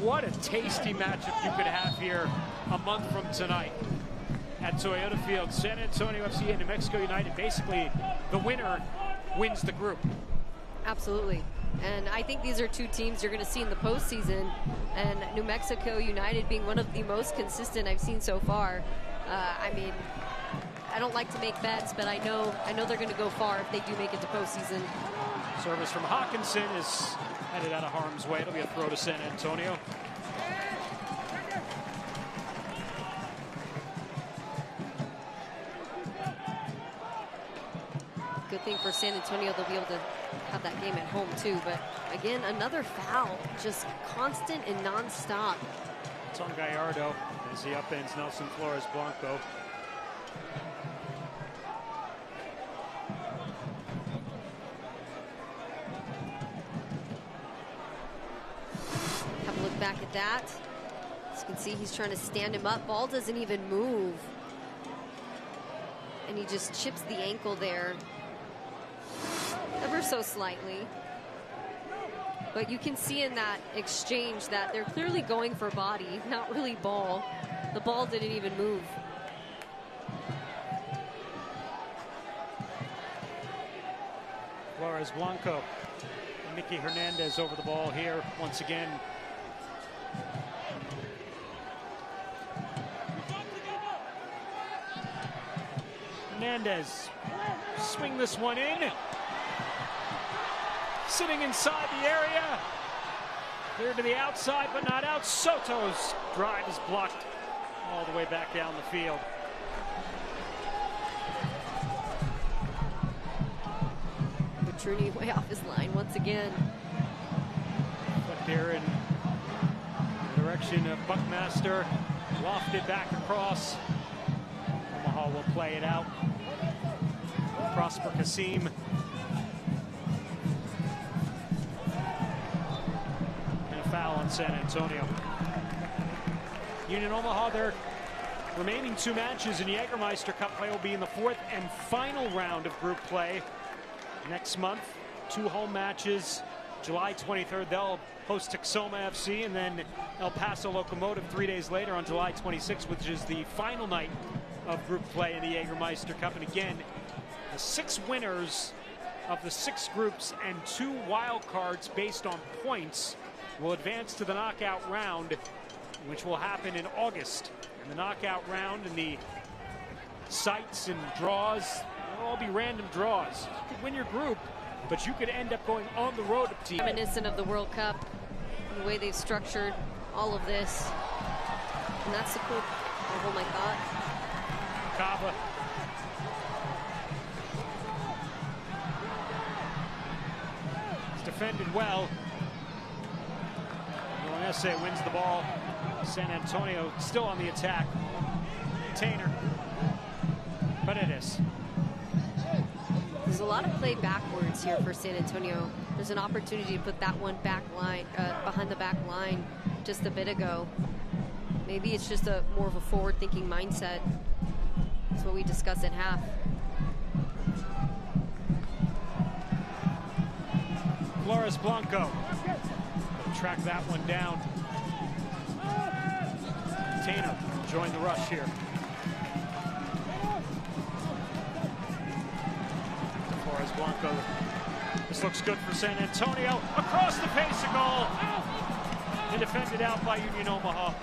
what a tasty matchup you could have here a month from tonight at Toyota Field. San Antonio FC and New Mexico United, basically the winner wins the group. Absolutely. And I think these are two teams you're going to see in the postseason, and New Mexico United being one of the most consistent I've seen so far. I mean, I don't like to make bets, but I know they're going to go far if they do make it to postseason. Service from Hawkinson is headed out of harm's way. It'll be a throw to San Antonio. Good thing for San Antonio, they'll be able to have that game at home too. But again, another foul, just constant and non-stop. It's on Gallardo as he upends Nelson Flores Blanco. Have a look back at that. As you can see, he's trying to stand him up. Ball doesn't even move. And he just chips the ankle there. Ever so slightly. But you can see in that exchange that they're clearly going for body, not really ball. The ball didn't even move. Flores Blanco Nicky Hernandez over the ball here once again. Hernandez, swing this one in. Sitting inside the area. Clear to the outside, but not out. Soto's drive is blocked all the way back down the field. Petruni way off his line once again. But there in the direction of Buckmaster, lofted back across. Omaha will play it out. Prosper Kasim. And a foul on San Antonio. Union Omaha, their remaining 2 matches in Jägermeister Cup play will be in the 4th and final round of group play next month. 2 home matches. July 23rd, they'll host Texoma FC, and then El Paso Locomotive 3 days later on July 26th, which is the final night of group play in the Jägermeister Cup. And again, the 6 winners of the 6 groups and 2 wild cards based on points will advance to the knockout round, which will happen in August. And the knockout round and the sites and draws will all be random draws. You could win your group, but you could end up going on the road to team. Reminiscent of the World Cup, the way they've structured all of this. And that's the cool. I'll hold my thought. Kava. It's defended well. Ese wins the ball. San Antonio still on the attack. Tainer. Paredes. There's a lot of play backwards here for San Antonio. There's an opportunity to put that one back line, behind the back line just a bit ago. Maybe it's just a more of a forward-thinking mindset. That's what we discussed at half. Flores Blanco. Track that one down. Tainer joined the rush here. Flores Blanco. This looks good for San Antonio. Across the face, a goal. And defended out by Union Omaha.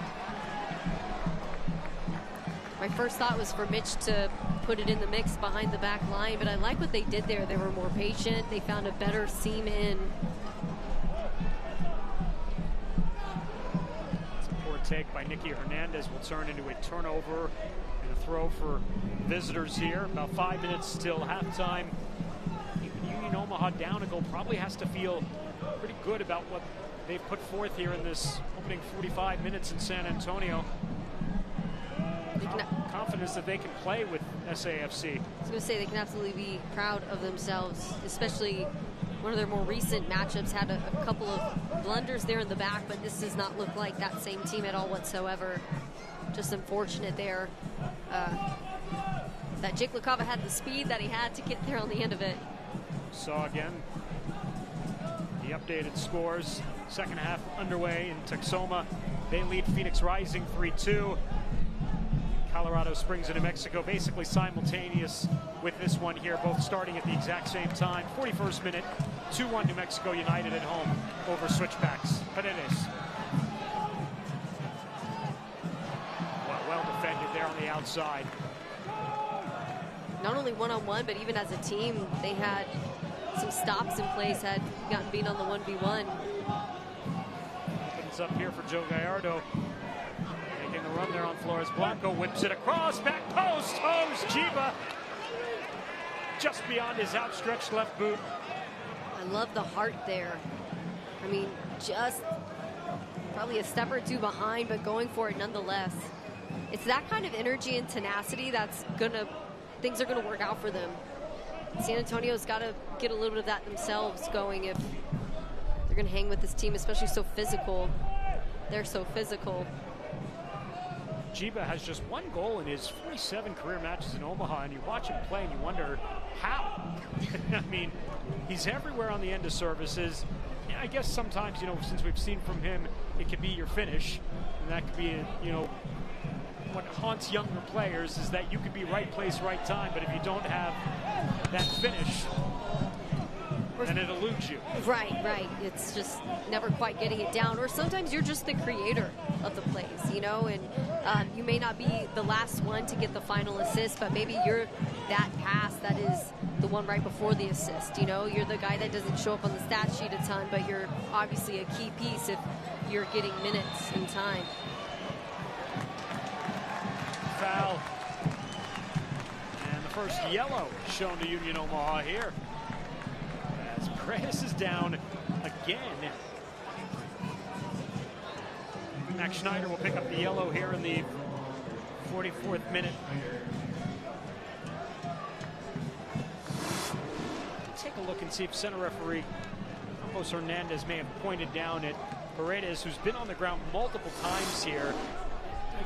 My first thought was for Mitch to put it in the mix behind the back line, but I like what they did there. They were more patient. They found a better seam in. Take by Nicky Hernandez will turn into a turnover and a throw for visitors here. About 5 minutes till halftime. Even Union Omaha down a goal probably has to feel pretty good about what they've put forth here in this opening 45 minutes in San Antonio. Confidence that they can play with SAFC. I was going to say they can absolutely be proud of themselves, especially one of their more recent matchups had a couple of blunders there in the back, but this does not look like that same team at all whatsoever. Just unfortunate there that Jake LaCava had the speed that he had to get there on the end of it. Saw again the updated scores. Second half underway in Texoma. They lead Phoenix Rising 3-2. Colorado Springs and New Mexico basically simultaneous with this one here, both starting at the exact same time. 41st minute, 2-1 New Mexico United at home over switchbacks. Paredes. Well defended there on the outside. Not only one-on-one, but even as a team, they had some stops in place, had gotten beat on the 1v1. Opens up here for Joe Gallardo. Making the run there on Flores Blanco, whips it across, back post, Holmes, Jiba. Just beyond his outstretched left boot. I love the heart there. I mean, just probably a step or two behind, but going for it nonetheless. It's that kind of energy and tenacity that's things are gonna work out for them. San Antonio's got to get a little bit of that themselves going if they're gonna hang with this team, especially so physical. They're so physical. Jiba has just 1 goal in his 47 career matches in Omaha, and you watch him play and you wonder how. I mean, he's everywhere on the end of services. I guess sometimes, since we've seen from him, it could be your finish, and that could be, what haunts younger players is that you could be right place, right time, but if you don't have that finish, and it eludes you. Right. It's just never quite getting it down. Or sometimes you're just the creator of the plays, you know, and you may not be the last one to get the final assist, but maybe you're that pass that is the one right before the assist, you know. You're the guy that doesn't show up on the stat sheet a ton, but you're obviously a key piece if you're getting minutes and time. Foul. And the first yellow shown to Union Omaha here. As Paredes is down again. Max Schneider will pick up the yellow here in the 44th minute. Take a look and see if center referee Campos Hernandez may have pointed down at Paredes, who's been on the ground multiple times here.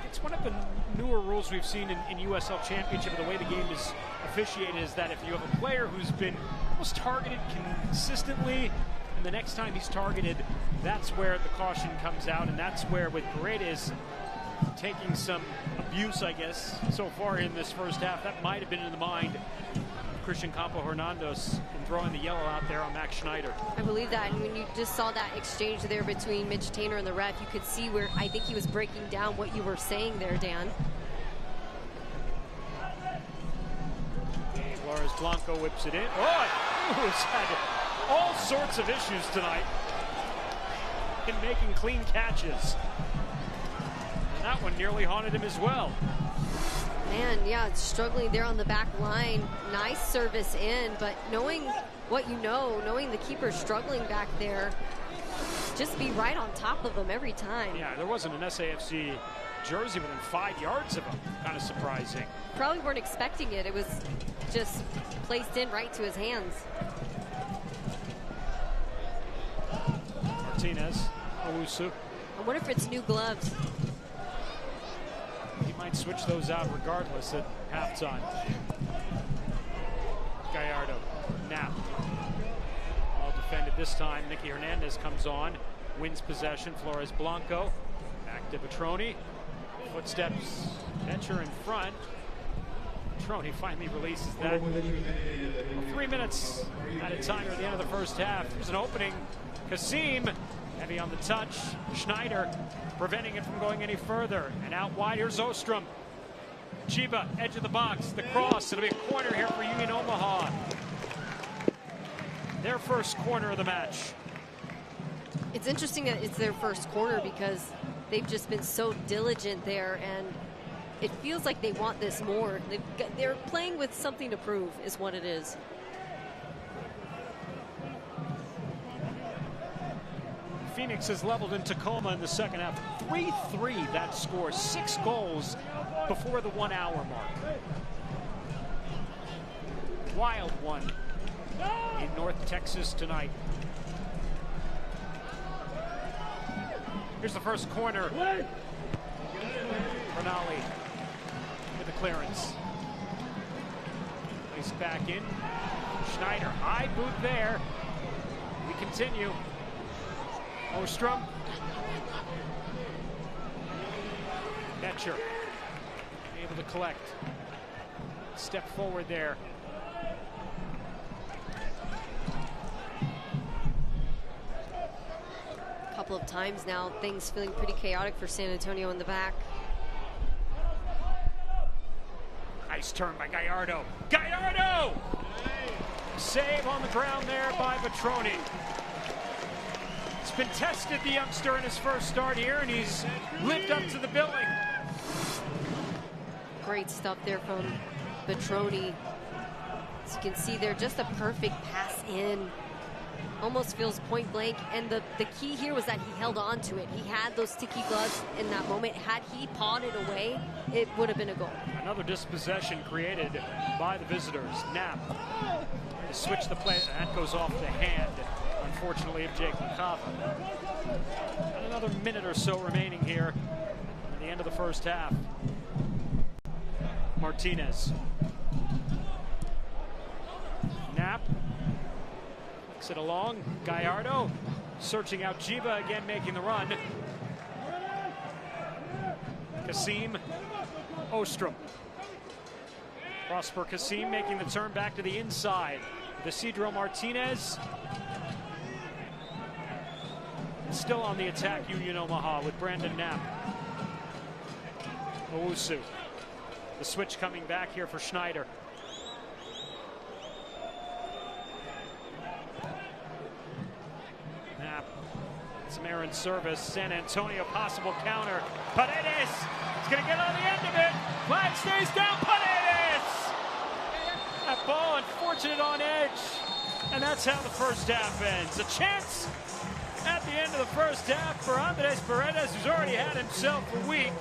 It's one of the newer rules we've seen in USL Championship. The way the game is officiated is that if you have a player who's been almost targeted consistently, and the next time he's targeted, that's where the caution comes out, and that's where, with Paredes taking some abuse, I guess, so far in this first half, that might have been in the mind of Christian Campo Hernandez in throwing the yellow out there on Max Schneider. I believe that, and when you just saw that exchange there between Mitch Tainer and the ref, you could see where I think he was breaking down what you were saying there, Dan. Flores Blanco whips it in. Oh, who's had all sorts of issues tonight in making clean catches. And that one nearly haunted him as well. Man, yeah, it's struggling there on the back line. Nice service in, but knowing what you know, knowing the keeper's struggling back there, just be right on top of him every time. Yeah, there wasn't an SAFC jersey within 5 yards of him. Kind of surprising. Probably weren't expecting it. It was just placed in right to his hands. Martinez, Owusu. I wonder if it's new gloves. He might switch those out regardless at halftime. Gallardo, Knapp. Well defended this time. Nicky Hernandez comes on, wins possession. Flores Blanco, back to Petroni. Footsteps, Etcher in front. Petroni finally releases that. 3 minutes at a time at the end of the first half. There's an opening. Kasim, heavy on the touch. Schneider preventing it from going any further. And out wide, here's Ostrom. Chiba, edge of the box, the cross. It'll be a corner here for Union Omaha. Their first corner of the match. It's interesting that it's their first corner because they've just been so diligent there, and it feels like they want this more. They're playing with something to prove is what it is. Phoenix has leveled in Tacoma in the second half. 3-3 that score. 6 goals before the 1 hour mark. Wild one in North Texas tonight. Here's the first corner. Bernali with the clearance. He's back in. Schneider, high boot there. We continue. Ostrom. Etcher able to collect. Step forward there. A couple of times now, things feeling pretty chaotic for San Antonio in the back. Nice turn by Gallardo. Gallardo! Save on the ground there by Petroni. It's been tested, the youngster, in his first start here, and he's lived up to the billing. Great stuff there from Petroni. As you can see there, just a perfect pass in. Almost feels point blank, and the key here was that he held on to it. He had those sticky gloves in that moment. Had he pawed it away, it would have been a goal. Another dispossession created by the visitors. Knapp to switch the play. That goes off the hand, unfortunately, of Jake McCaffrey. And another minute or so remaining here at the end of the first half. Martinez. Knapp. Flicks it along. Gallardo searching out Chiba again, making the run. Kasim. Ostrom. Prosper Kasim making the turn back to the inside. Isidro Martinez. Still on the attack, Union Omaha with Brandon Knapp. Owusu. The switch coming back here for Schneider. Knapp. Samaritan service. San Antonio possible counter. Paredes is going to get on the end of it. Flag stays down. Paredes! That ball unfortunate on edge. And that's how the first half ends. A chance at the end of the first half for Andres Paredes, who's already had himself a week.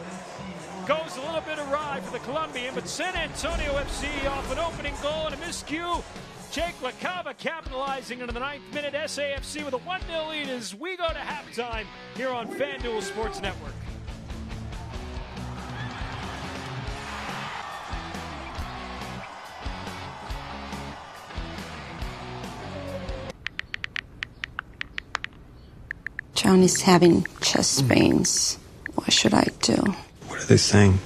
Goes a little bit awry for the Colombian, but San Antonio FC off an opening goal and a miscue. Jake LaCava capitalizing into the 9th minute. SAFC with a 1-0 lead as we go to halftime here on FanDuel Sports Network. John is having chest pains. What should I do? What are they saying?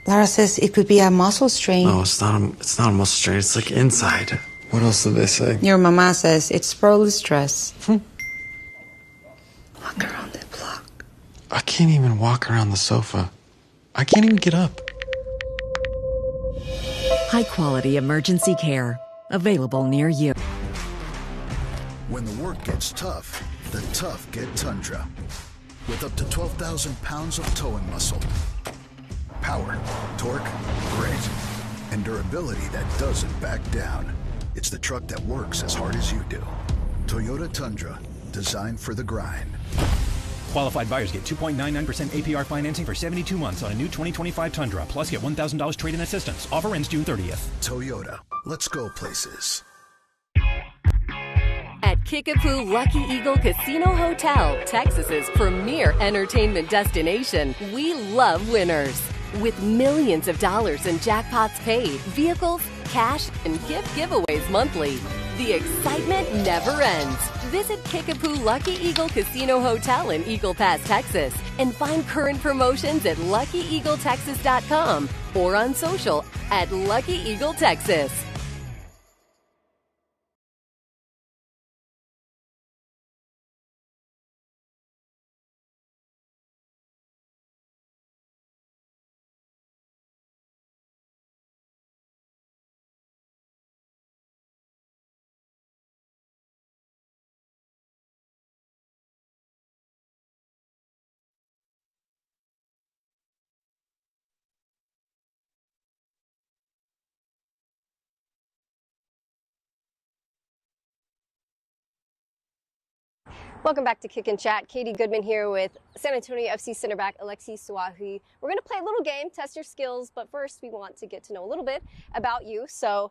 Lara says it could be a muscle strain. No, it's not a muscle strain. It's like inside. What else did they say? Your mama says it's probably stress. Walk around the block. I can't even walk around the sofa. I can't even get up. High-quality emergency care. Available near you. When the work gets tough, the tough get Tundra. With up to 12,000 pounds of towing muscle. Power, torque, grit, and durability that doesn't back down. It's the truck that works as hard as you do. Toyota Tundra, designed for the grind. Qualified buyers get 2.99% APR financing for 72 months on a new 2025 Tundra. Plus, get $1,000 trade-in assistance. Offer ends June 30th. Toyota, let's go places. At Kickapoo Lucky Eagle Casino Hotel, Texas's premier entertainment destination, we love winners. With millions of dollars in jackpots paid, vehicles, cash, and gift giveaways monthly, the excitement never ends. Visit Kickapoo Lucky Eagle Casino Hotel in Eagle Pass, Texas, and find current promotions at LuckyEagleTexas.com or on social at Lucky Eagle Texas. Welcome back to Kick and Chat. Katie Goodman here with San Antonio FC center back Alexis Suahi. We're going to play a little game, test your skills, but first we want to get to know a little bit about you. So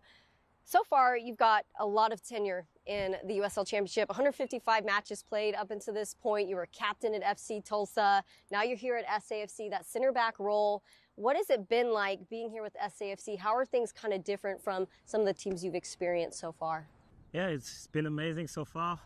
far you've got a lot of tenure in the USL Championship, 155 matches played up until this point. You were captain at FC Tulsa. Now you're here at SAFC, that center back role. What has it been like being here with SAFC? How are things kind of different from some of the teams you've experienced so far? Yeah, it's been amazing so far.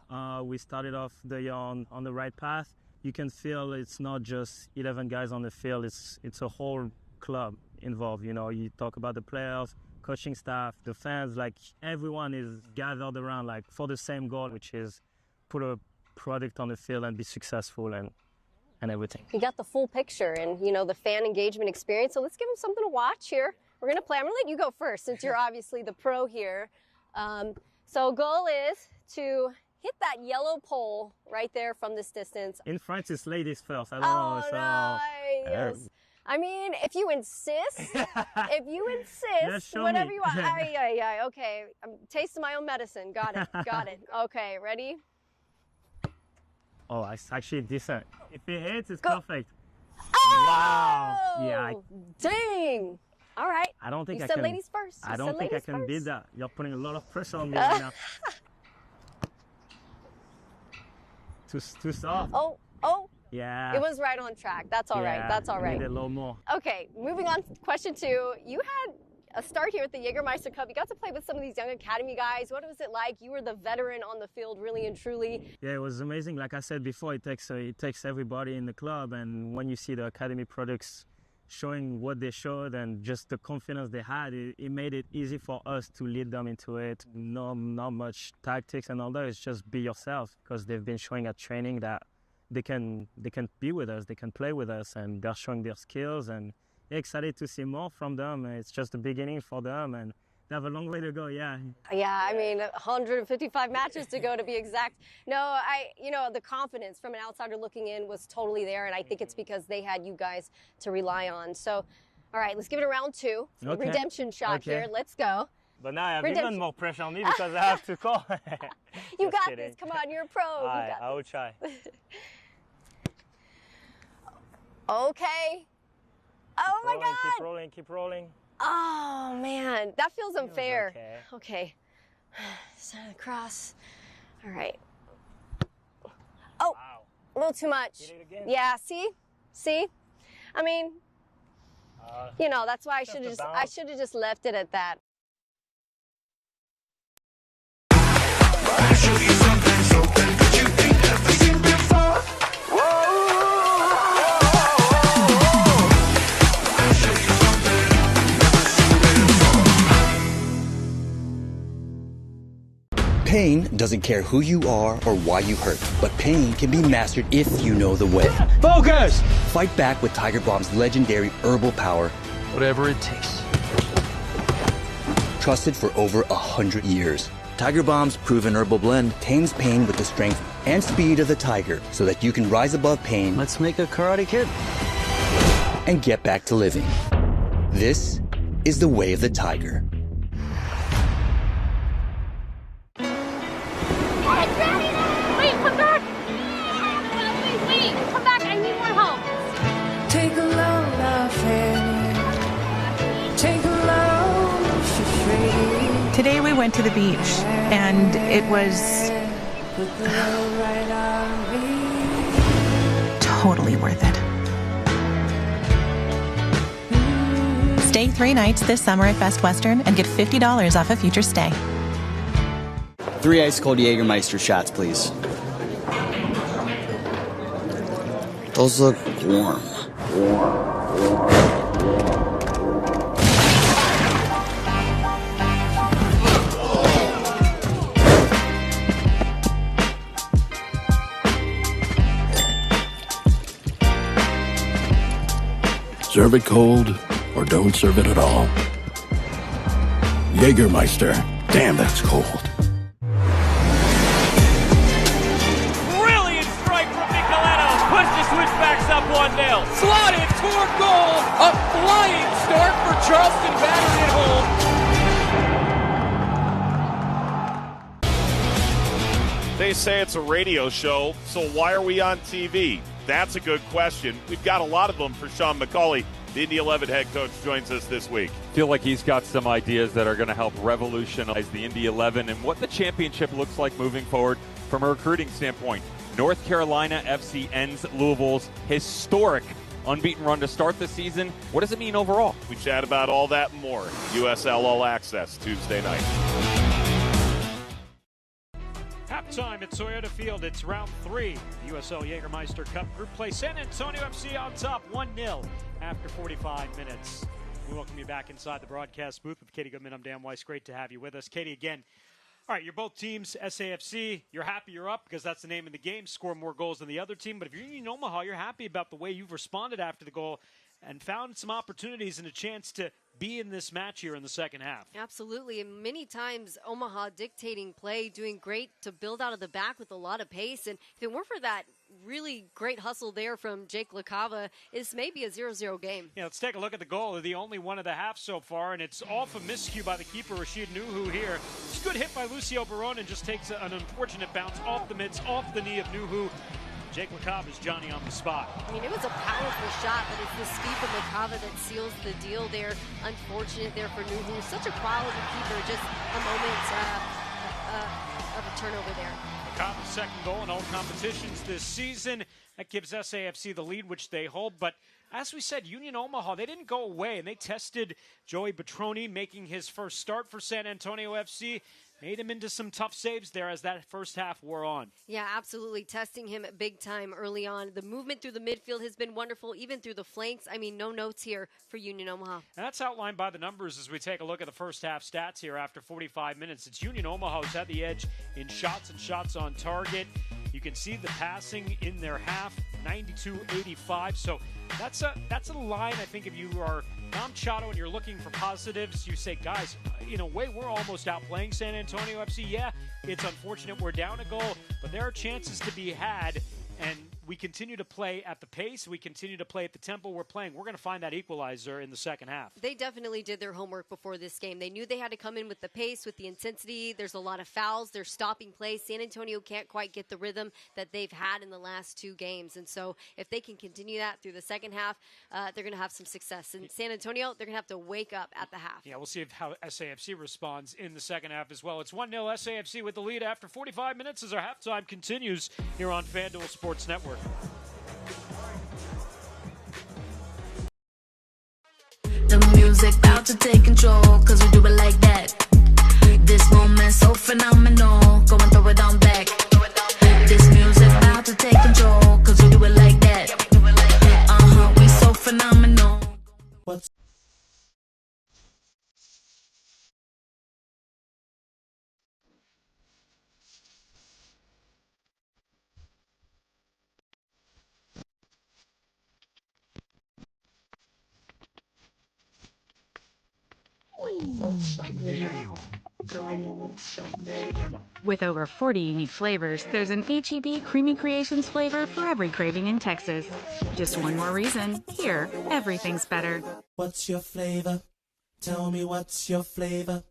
We started off the year on the right path. You can feel it's not just 11 guys on the field, it's a whole club involved. You know, you talk about the players, coaching staff, the fans, like everyone is gathered around like for the same goal, which is put a product on the field and be successful and everything. You got the full picture and, you know, the fan engagement experience. So let's give them something to watch here. We're going to play. I'm going to let you go first since you're obviously the pro here. So goal is to hit that yellow pole right there from this distance. In France, it's ladies first. I don't know. So, nice. I mean, if you insist, whatever you want. Okay, I'm tasting my own medicine. Got it. Okay, ready? Oh, it's actually decent. If it hits, it's perfect. Oh! Wow. Yeah. Dang. All right. I don't think you I said can. Ladies first. I don't think I can beat that. You're putting a lot of pressure on me right now. Too soft. Oh. Yeah. It was right on track. That's all right. That's all right. I need a little more. Okay, moving on to question 2. You had a start here at the Jägermeister Cup. You got to play with some of these young academy guys. What was it like? You were the veteran on the field, really and truly. Yeah, it was amazing. Like I said before, it takes everybody in the club, and when you see the academy products showing what they showed and just the confidence they had, it made it easy for us to lead them into it. Not much tactics and all that. It's just be yourself, because they've been showing at training that they can be with us, they can play with us, and they're showing their skills. And excited to see more from them. It's just the beginning for them, and they have a long way to go. Yeah, I mean, 155 matches to go, to be exact. No, the confidence from an outsider looking in was totally there, and I think it's because they had you guys to rely on. So, all right, let's give it a round 2. Okay. Redemption shot here. Let's go. But now I have even more pressure on me because I have to call. You got this. Come on, you're a pro. I will try. Okay. Oh my God. Keep rolling. Oh man, that feels unfair. Okay. Send it across. All right. Oh, wow. A little too much. Get it again. Yeah, see? I mean, that's why I should have just left it at that. I'll show you something that you ain't never seen before. I'll show you something you've never seen before. Pain doesn't care who you are or why you hurt, but pain can be mastered if you know the way. Focus! Fight back with Tiger Balm's legendary herbal power. Whatever it takes. Trusted for over 100 years. Tiger Balm's proven herbal blend tames pain with the strength and speed of the tiger so that you can rise above pain. Let's make a Karate Kid. And get back to living. This is the way of the tiger. Wait, come back! Wait, come back, I need more help. Take a load off it. Take a load for free. Today we went to the beach, and it was totally worth it. Stay 3 nights this summer at Best Western and get $50 off a future stay. 3 ice-cold Jägermeister shots, please. Those look warm. Serve it cold, or don't serve it at all. Jägermeister. Damn, that's cold. Brilliant strike from Nicoletto. Push the switchbacks up 1-0. Slotted toward goal. A flying start for Charleston Battery at home. They say it's a radio show, so why are we on TV? That's a good question. We've got a lot of them for Sean McCauley. The Indy 11 head coach joins us this week. Feel like he's got some ideas that are going to help revolutionize the Indy 11 and what the championship looks like moving forward from a recruiting standpoint. North Carolina FC ends Louisville's historic unbeaten run to start the season. What does it mean overall? We chat about all that and more. USL All Access Tuesday night. Halftime at Toyota Field. It's round 3. The USL Jägermeister Cup Group Play. San Antonio FC on top 1-0 after 45 minutes. We welcome you back inside the broadcast booth with Katie Goodman. I'm Dan Weiss. Great to have you with us. Katie, again, all right, you're both teams, SAFC. You're happy you're up because that's the name of the game. Score more goals than the other team. But if you're in Omaha, you're happy about the way you've responded after the goal and found some opportunities and a chance to be in this match here in the second half. Absolutely, and many times Omaha dictating play, doing great to build out of the back with a lot of pace. And if it weren't for that really great hustle there from Jake LaCava, it's maybe a 0-0 game. Yeah, let's take a look at the goal. They're the only one of the half so far, and it's off a miscue by the keeper, Rashid Nuhu here. It's a good hit by Lucio Barone and just takes an unfortunate bounce off the mitts, off the knee of Nuhu. Jake LaCava's Johnny on the spot. I mean, it was a powerful shot, but it's the speed of LaCava that seals the deal there. Unfortunate there for Nuhu. Such a quality keeper, just a moment of a turnover there. LaCava's second goal in all competitions this season. That gives SAFC the lead, which they hold, but as we said, Union Omaha, they didn't go away, and they tested Joey Petroni, making his first start for San Antonio FC. Made him into some tough saves there as that first half wore on. Yeah, absolutely. Testing him big time early on. The movement through the midfield has been wonderful, even through the flanks. I mean, no notes here for Union Omaha. And that's outlined by the numbers as we take a look at the first half stats here after 45 minutes. It's Union Omaha who's had the edge in shots and shots on target. You can see the passing in their half, 92-85. So that's a line, I think, if you are Dom Chato and you're looking for positives, you say, guys, in a way, we're almost outplaying San Antonio FC. Yeah, it's unfortunate we're down a goal, but there are chances to be had, and we continue to play at the pace. We continue to play at the tempo we're playing. We're going to find that equalizer in the second half. They definitely did their homework before this game. They knew they had to come in with the pace, with the intensity. There's a lot of fouls. They're stopping plays. San Antonio can't quite get the rhythm that they've had in the last two games. And so if they can continue that through the second half, they're going to have some success. And San Antonio, they're going to have to wake up at the half. Yeah, we'll see how SAFC responds in the second half as well. It's 1-0 SAFC with the lead after 45 minutes as our halftime continues here on FanDuel Sports Network. The music about to take control, cause we do it like that. This moment so phenomenal, go and throw it on back. This music about to take control, cause we do it like that. We so phenomenal. What's With over 40 unique flavors, there's an H-E-B Creamy Creations flavor for every craving in Texas. Just one more reason, here, everything's better. What's your flavor? Tell me what's your flavor?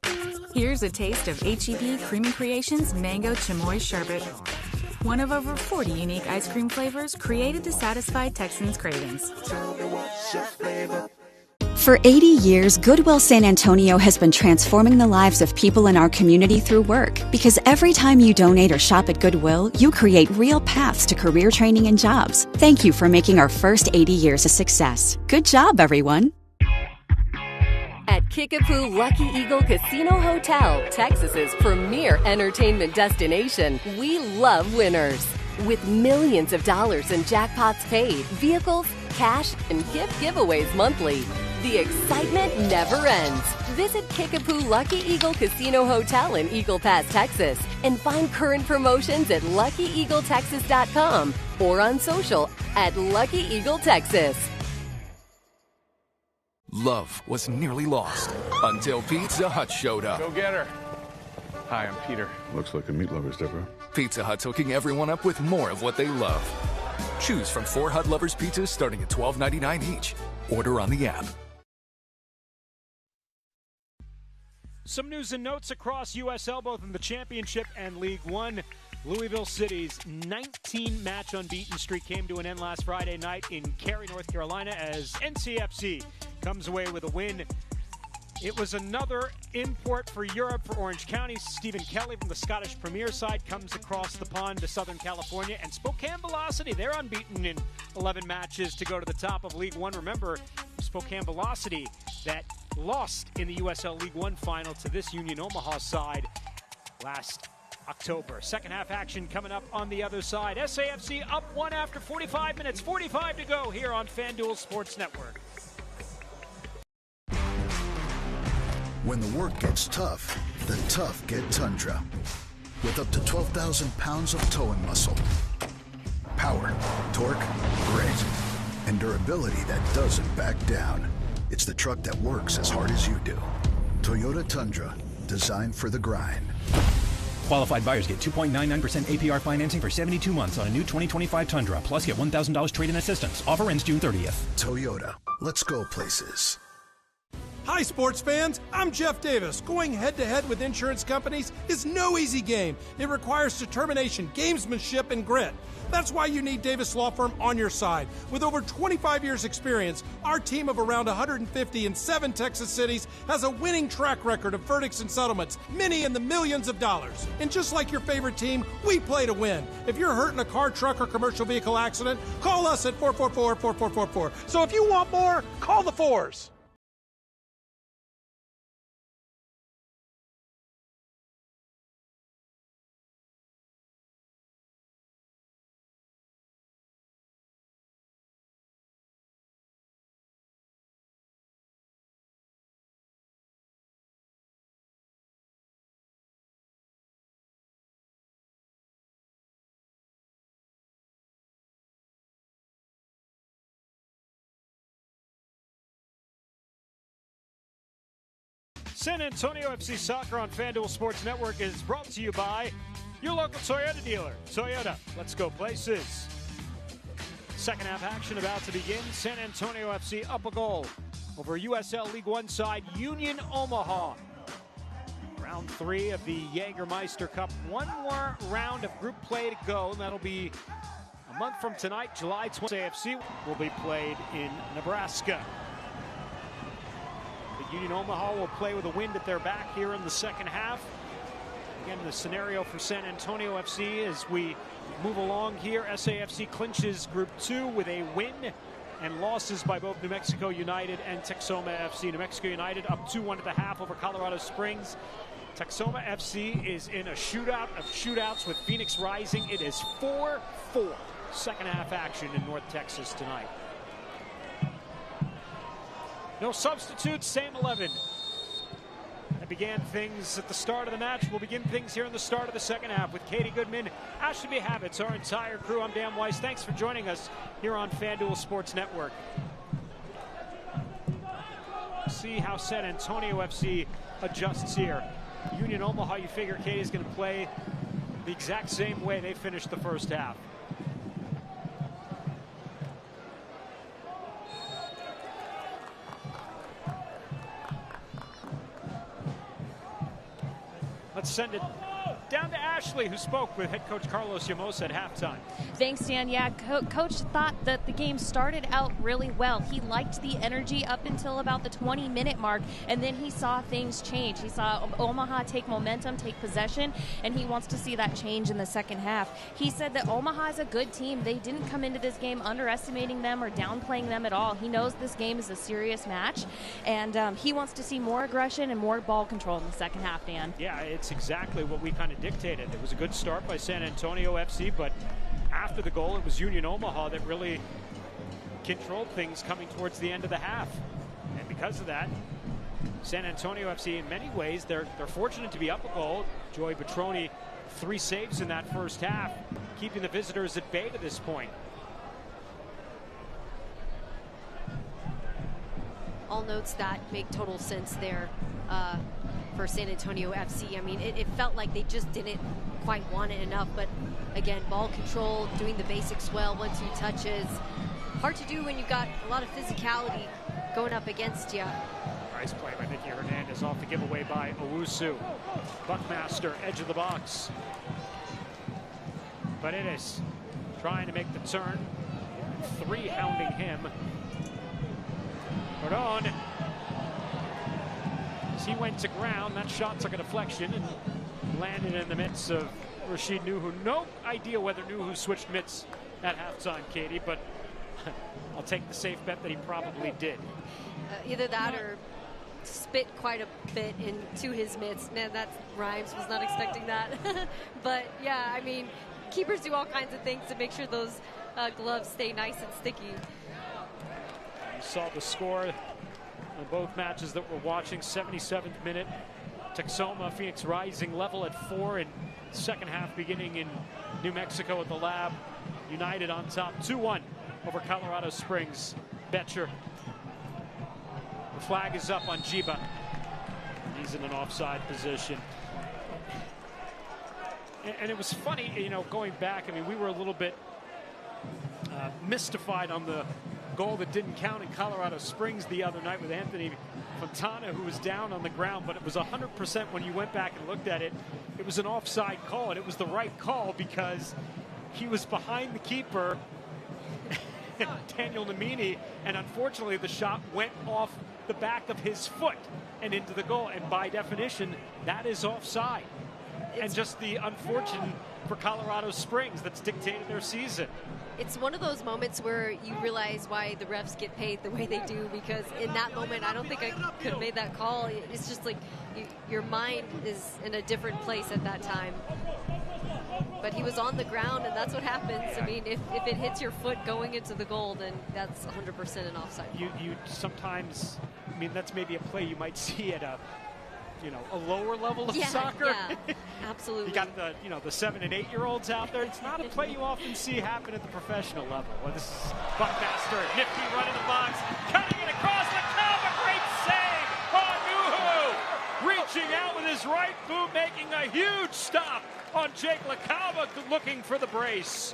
Here's a taste of H-E-B Creamy Creations Mango Chamoy Sherbet. One of over 40 unique ice cream flavors created to satisfy Texans' cravings. Tell me what's your flavor? For 80 years, Goodwill San Antonio has been transforming the lives of people in our community through work. Because every time you donate or shop at Goodwill, you create real paths to career training and jobs. Thank you for making our first 80 years a success. Good job, everyone. At Kickapoo Lucky Eagle Casino Hotel, Texas's premier entertainment destination, we love winners. With millions of dollars in jackpots paid, vehicles, cash, and gift giveaways monthly, the excitement never ends. Visit Kickapoo Lucky Eagle Casino Hotel in Eagle Pass, Texas, and find current promotions at LuckyEagleTexas.com or on social at Lucky Eagle Texas. Love was nearly lost until Pizza Hut showed up. Go get her. Hi, I'm Peter. Looks like a meat lover's dipper. Pizza Hut's hooking everyone up with more of what they love. Choose from 4 Hut Lovers pizzas starting at $12.99 each. Order on the app. Some news and notes across USL, both in the Championship and League One. Louisville City's 19-match unbeaten streak came to an end last Friday night in Cary, North Carolina, as NCFC comes away with a win. It was another import for Europe for Orange County. Stephen Kelly from the Scottish Premier side comes across the pond to Southern California. And Spokane Velocity, they're unbeaten in 11 matches to go to the top of League One. Remember, Spokane Velocity that lost in the USL League One final to this Union Omaha side last October. Second half action coming up on the other side. SAFC up 1 after 45 minutes. 45 to go here on FanDuel Sports Network. When the work gets tough, the tough get Tundra. With up to 12,000 pounds of towing muscle. Power, torque, grit, and durability that doesn't back down. It's the truck that works as hard as you do. Toyota Tundra, designed for the grind. Qualified buyers get 2.99% APR financing for 72 months on a new 2025 Tundra. Plus, get $1,000 trade-in assistance. Offer ends June 30th. Toyota, let's go places. Hi, sports fans. I'm Jeff Davis. Going head-to-head with insurance companies is no easy game. It requires determination, gamesmanship, and grit. That's why you need Davis Law Firm on your side. With over 25 years' experience, our team of around 150 in 7 Texas cities has a winning track record of verdicts and settlements, many in the millions of dollars. And just like your favorite team, we play to win. If you're hurt in a car, truck, or commercial vehicle accident, call us at 444-4444. So if you want more, call the fours. San Antonio FC Soccer on FanDuel Sports Network is brought to you by your local Toyota dealer. Toyota, let's go places. Second half action about to begin. San Antonio FC up a goal over USL League One side Union Omaha. Round 3 of the Jägermeister Cup. One more round of group play to go, and that'll be a month from tonight, July 20th. AFC will be played in Nebraska. Union Omaha will play with a wind at their back here in the second half. Again, the scenario for San Antonio FC as we move along here. SAFC clinches Group 2 with a win and losses by both New Mexico United and Texoma FC. New Mexico United up 2-1 at the half over Colorado Springs. Texoma FC is in a shootout of shootouts with Phoenix Rising. It is 4-4. Second half action in North Texas tonight. No substitutes, same 11. That began things at the start of the match. We'll begin things here in the start of the second half with Katie Goodman, Ashley B. Habits, our entire crew. I'm Dan Weiss. Thanks for joining us here on FanDuel Sports Network. See how San Antonio FC adjusts here. Union Omaha, you figure Katie is going to play the exact same way they finished the first half. Let's send it down to Ashley, who spoke with head coach Carlos Llamosa at halftime. Thanks, Dan. Yeah, Coach thought that the game started out really well. He liked the energy up until about the 20-minute mark, and then he saw things change. He saw Omaha take momentum, take possession, and he wants to see that change in the second half. He said that Omaha is a good team. They didn't come into this game underestimating them or downplaying them at all. He knows this game is a serious match, and he wants to see more aggression and more ball control in the second half, Dan. Yeah, it's exactly what we kind of dictated. It was a good start by San Antonio FC, but after the goal, it was Union Omaha that really controlled things coming towards the end of the half. And because of that, San Antonio FC, in many ways, they're fortunate to be up a goal. Joey Petroni, 3 saves in that first half, keeping the visitors at bay to this point. All notes that make total sense there for San Antonio FC. I mean, it felt like they just didn't quite want it enough, but again, ball control, doing the basics well, 1-2 touches. Hard to do when you've got a lot of physicality going up against you. Nice play by Nikki Hernandez, off the giveaway by Owusu. Buckmaster, edge of the box. Paredes trying to make the turn. 3 hounding him. Perdon. As he went to ground, that shot took a deflection and landed in the mitts of Rashid Nuhu. No idea whether Nuhu switched mitts at halftime, Katie, but I'll take the safe bet that he probably did. Either that or spit quite a bit into his mitts. Man, that rhymes. Was not expecting that. But yeah, I mean, keepers do all kinds of things to make sure those gloves stay nice and sticky. You saw the score in both matches that we're watching. 77th minute. Texoma, Phoenix Rising level at 4 in second half beginning in New Mexico at the Lab. United on top 2-1 over Colorado Springs. Betcher. The flag is up on Jiba. He's in an offside position. And it was funny, you know, going back. I mean, we were a little bit mystified on the goal that didn't count in Colorado Springs the other night with Anthony Fontana, who was down on the ground, but it was 100% when you went back and looked at it. It was an offside call, and it was the right call because he was behind the keeper, Daniel Namini, and unfortunately the shot went off the back of his foot and into the goal, and by definition, that is offside. And just the unfortunate for Colorado Springs that's dictated their season. It's one of those moments where you realize why the refs get paid the way they do, because in that moment, I don't think I could have made that call. It's just like your mind is in a different place at that time. But he was on the ground, and that's what happens. I mean, if it hits your foot going into the goal, then that's 100% an offside. You sometimes, I mean, that's maybe a play you might see at a lower level of soccer. Yeah, absolutely. You got the 7- and 8-year-olds out there. It's not a play you often see happen at the professional level. Well, this is Buckmaster, nifty run in the box, cutting it across the curve, a great save on Nuhu, reaching out with his right boot, making a huge stop on Jake LaCava, looking for the brace.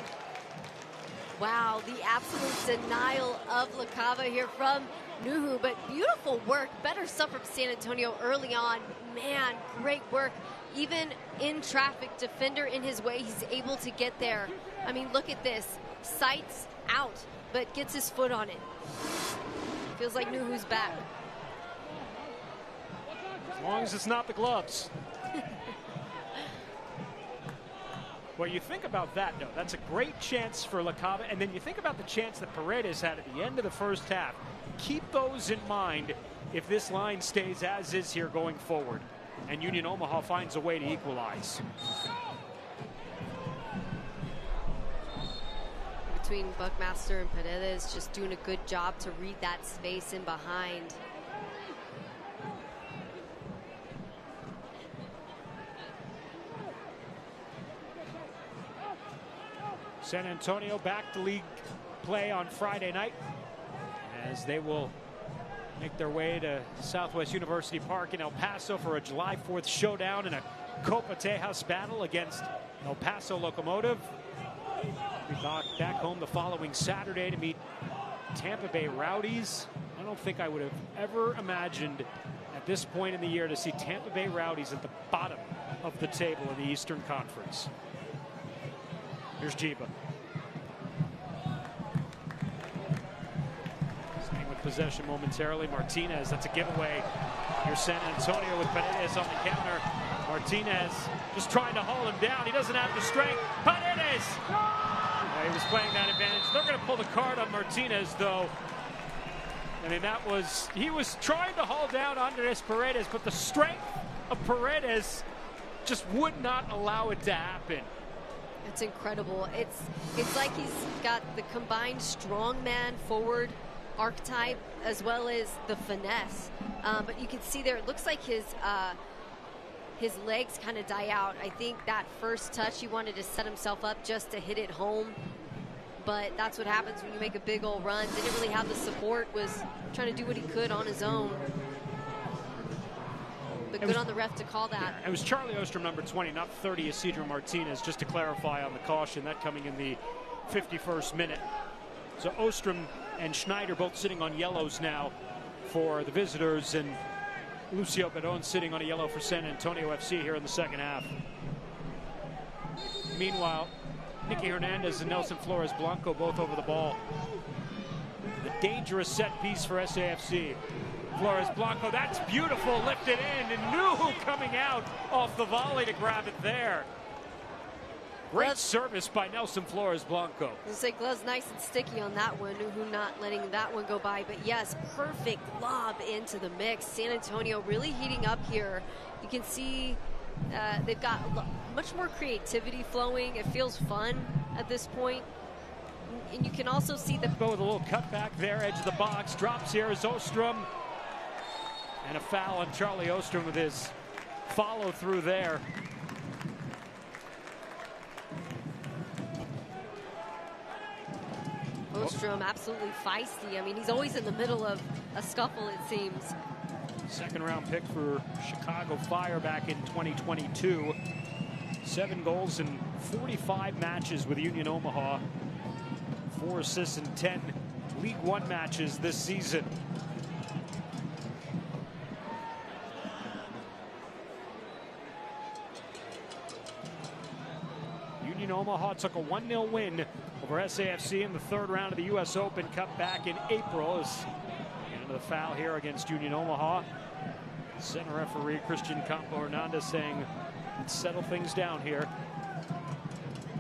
Wow, the absolute denial of LaCava here from Nuhu, but beautiful work. Better stuff from San Antonio early on. Man, great work. Even in traffic, defender in his way, he's able to get there. I mean, look at this. Sights out, but gets his foot on it. Feels like Nuhu's back. As long as it's not the gloves. Well, you think about that, though. That's a great chance for LaCava, and then you think about the chance that Paredes had at the end of the first half. Keep those in mind if this line stays as is here going forward, and Union Omaha finds a way to equalize. Between Buckmaster and Paredes, just doing a good job to read that space in behind. San Antonio back to league play on Friday night as they will make their way to Southwest University Park in El Paso for a July 4th showdown in a Copa Tejas battle against El Paso Locomotive. Be back home the following Saturday to meet Tampa Bay Rowdies. I don't think I would have ever imagined at this point in the year to see Tampa Bay Rowdies at the bottom of the table in the Eastern Conference. Here's Jiba. Staying with possession momentarily. Martinez, that's a giveaway. Here's San Antonio with Paredes on the counter. Martinez just trying to haul him down. He doesn't have the strength. Paredes! Yeah, he was playing that advantage. They're going to pull the card on Martinez, though. I mean, he was trying to haul down Andres Paredes, but the strength of Paredes just would not allow it to happen. It's incredible. It's like he's got the combined strongman forward archetype as well as the finesse. But you can see there, it looks like his legs kind of die out. I think that first touch, he wanted to set himself up just to hit it home. But that's what happens when you make a big old run. Didn't really have the support, was trying to do what he could on his own. But good on the ref to call that. Yeah, it was Charlie Ostrom, number 20, not 30, Isidro Martinez, just to clarify on the caution. That coming in the 51st minute. So Ostrom and Schneider both sitting on yellows now for the visitors, and Lucio Bedon sitting on a yellow for San Antonio FC here in the second half. Meanwhile, Nicky Hernandez and Nelson Flores Blanco both over the ball. The dangerous set piece for SAFC. Flores Blanco, that's beautiful, lifted in, and Nuhu coming out off the volley to grab it there. Great service by Nelson Flores Blanco. I was say gloves nice and sticky on that one. Nuhu not letting that one go by, but yes, perfect lob into the mix. San Antonio really heating up here. You can see they've got much more creativity flowing. It feels fun at this point. And you can also see the... With a little cutback there, edge of the box, drops here is Ostrom. And a foul on Charlie Ostrom with his follow through there. Ostrom absolutely feisty. I mean, he's always in the middle of a scuffle, it seems. Second round pick for Chicago Fire back in 2022. 7 goals in 45 matches with Union Omaha. 4 assists and 10 League One matches this season. Union Omaha took a 1-0 win over SAFC in the third round of the U.S. Open Cup back in April. Into the foul here against Union Omaha. Center referee Christian Campo Hernandez saying, let's settle things down here.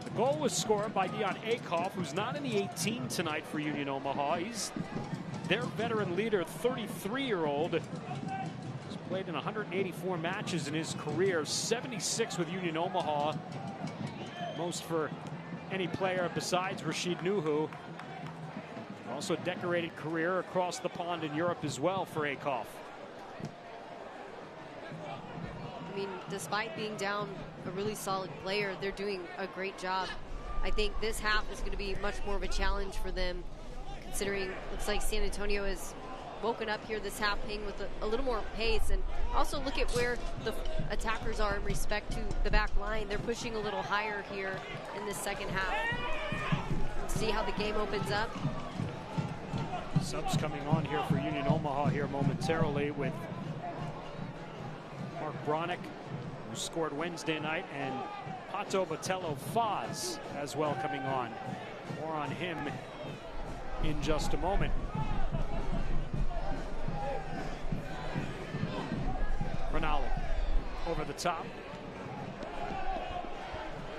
The goal was scored by Dion Akoff, who's not in the 18 tonight for Union Omaha. He's their veteran leader, 33-year-old. He's played in 184 matches in his career, 76 with Union Omaha. Most for any player besides Rashid Nuhu. Also a decorated career across the pond in Europe as well for Akoff. I mean, despite being down a really solid player, they're doing a great job. I think this half is going to be much more of a challenge for them, considering it looks like San Antonio has woken up here this half, playing with a little more pace. And also look at where the attackers are in respect to the back line. They're pushing a little higher here in this second half. Let's see how the game opens up. Subs coming on here for Union Omaha here momentarily, with Mark Bronick, who scored Wednesday night, and Pato Botello-Faz as well coming on. More on him in just a moment. Ronaldo over the top.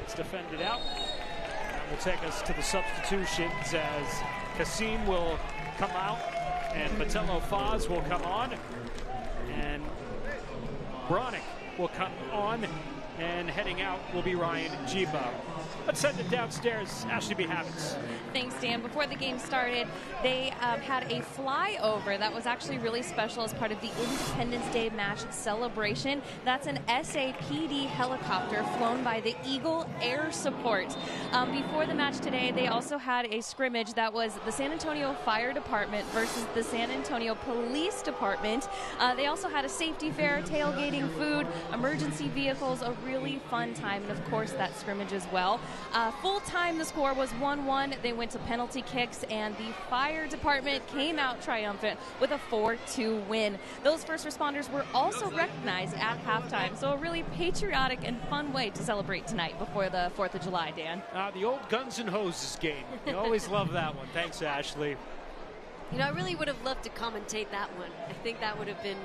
It's defended out. That will take us to the substitutions as Kassim will come out and Botello-Faz will come on. And Bronick will come on, and heading out will be Ryan Jiba. Let's send it downstairs. Ashley B. Habits. Thanks, Dan. Before the game started, they had a flyover that was actually really special as part of the Independence Day match celebration. That's an SAPD helicopter flown by the Eagle Air Support. Before the match today, they also had a scrimmage that was the San Antonio Fire Department versus the San Antonio Police Department. They also had a safety fair, tailgating, food, emergency vehicles, a really fun time, and of course that scrimmage as well. Full time, the score was 1-1. They went to penalty kicks, and the fire department came out triumphant with a 4-2 win. Those first responders were also recognized at halftime, so a really patriotic and fun way to celebrate tonight before the 4th of July, Dan. The old Guns N' Hoses game. You always love that one. Thanks, Ashley. You know, I really would have loved to commentate that one. I think that would have been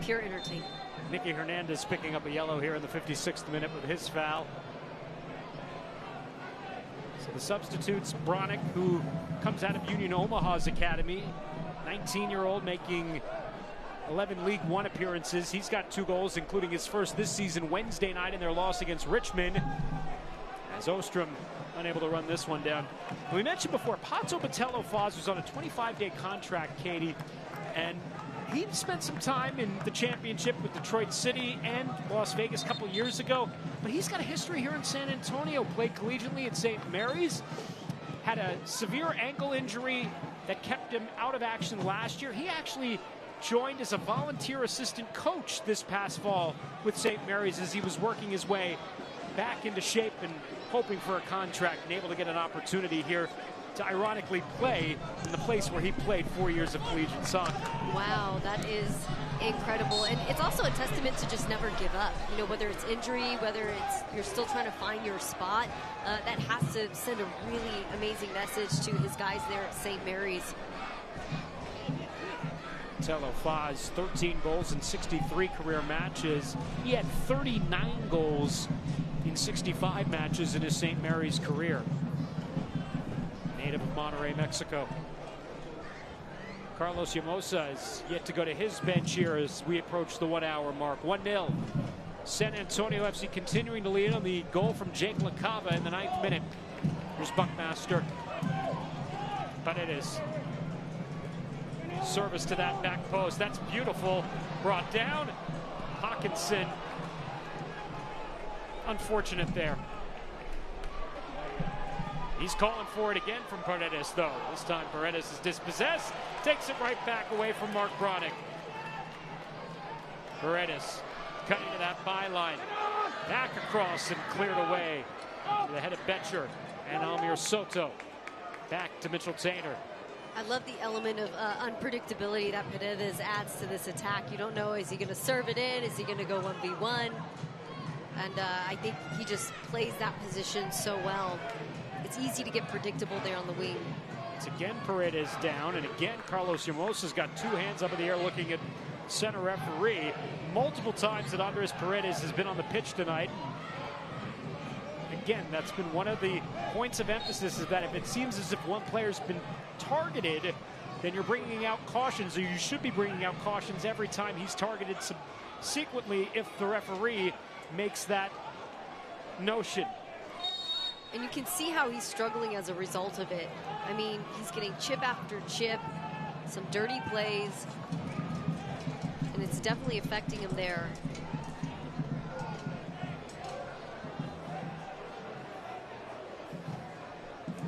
pure entertainment. Nicky Hernandez picking up a yellow here in the 56th minute with his foul. So the substitutes, Bronick, who comes out of Union Omaha's academy, 19-year-old making 11 League One appearances. He's got 2 goals, including his first this season Wednesday night in their loss against Richmond, as Ostrom unable to run this one down. We mentioned before, Pato Botello-Faz was on a 25-day contract, Katie, and he spent some time in the championship with Detroit City and Las Vegas a couple years ago, but he's got a history here in San Antonio. Played collegiately at St. Mary's, had a severe ankle injury that kept him out of action last year. He actually joined as a volunteer assistant coach this past fall with St. Mary's as he was working his way back into shape and hoping for a contract, and able to get an opportunity here to ironically play in the place where he played 4 years of collegiate soccer. Wow, that is incredible. And it's also a testament to just never give up. You know, whether it's injury, whether it's you're still trying to find your spot, that has to send a really amazing message to his guys there at St. Mary's. Botello-Faz, 13 goals in 63 career matches. He had 39 goals in 65 matches in his St. Mary's career. Native of Monterrey, Mexico. Carlos Llamosa is yet to go to his bench here as we approach the 1 hour mark. 1-0. San Antonio FC continuing to lead on the goal from Jake LaCava in the 9th minute. Here's Buckmaster. Paredes. Service to that back post. That's beautiful. Brought down. Hawkinson. Unfortunate there. He's calling for it again from Paredes, though. This time Paredes is dispossessed. Takes it right back away from Mark Bronick. Paredes cutting to that byline. Back across and cleared away to the head of Betcher and Almir Soto. Back to Mitchell Tainter. I love the element of unpredictability that Paredes adds to this attack. You don't know, is he going to serve it in? Is he going to go 1v1? And I think he just plays that position so well. It's easy to get predictable there on the wing. It's again Paredes down, and again Carlos Llamosa's got two hands up in the air looking at center referee. Multiple times that Andres Paredes has been on the pitch tonight. Again, that's been one of the points of emphasis, is that if it seems as if one player's been targeted, then you're bringing out cautions, or you should be bringing out cautions every time he's targeted subsequently if the referee makes that notion. And you can see how he's struggling as a result of it. I mean, he's getting chip after chip, some dirty plays, and it's definitely affecting him there.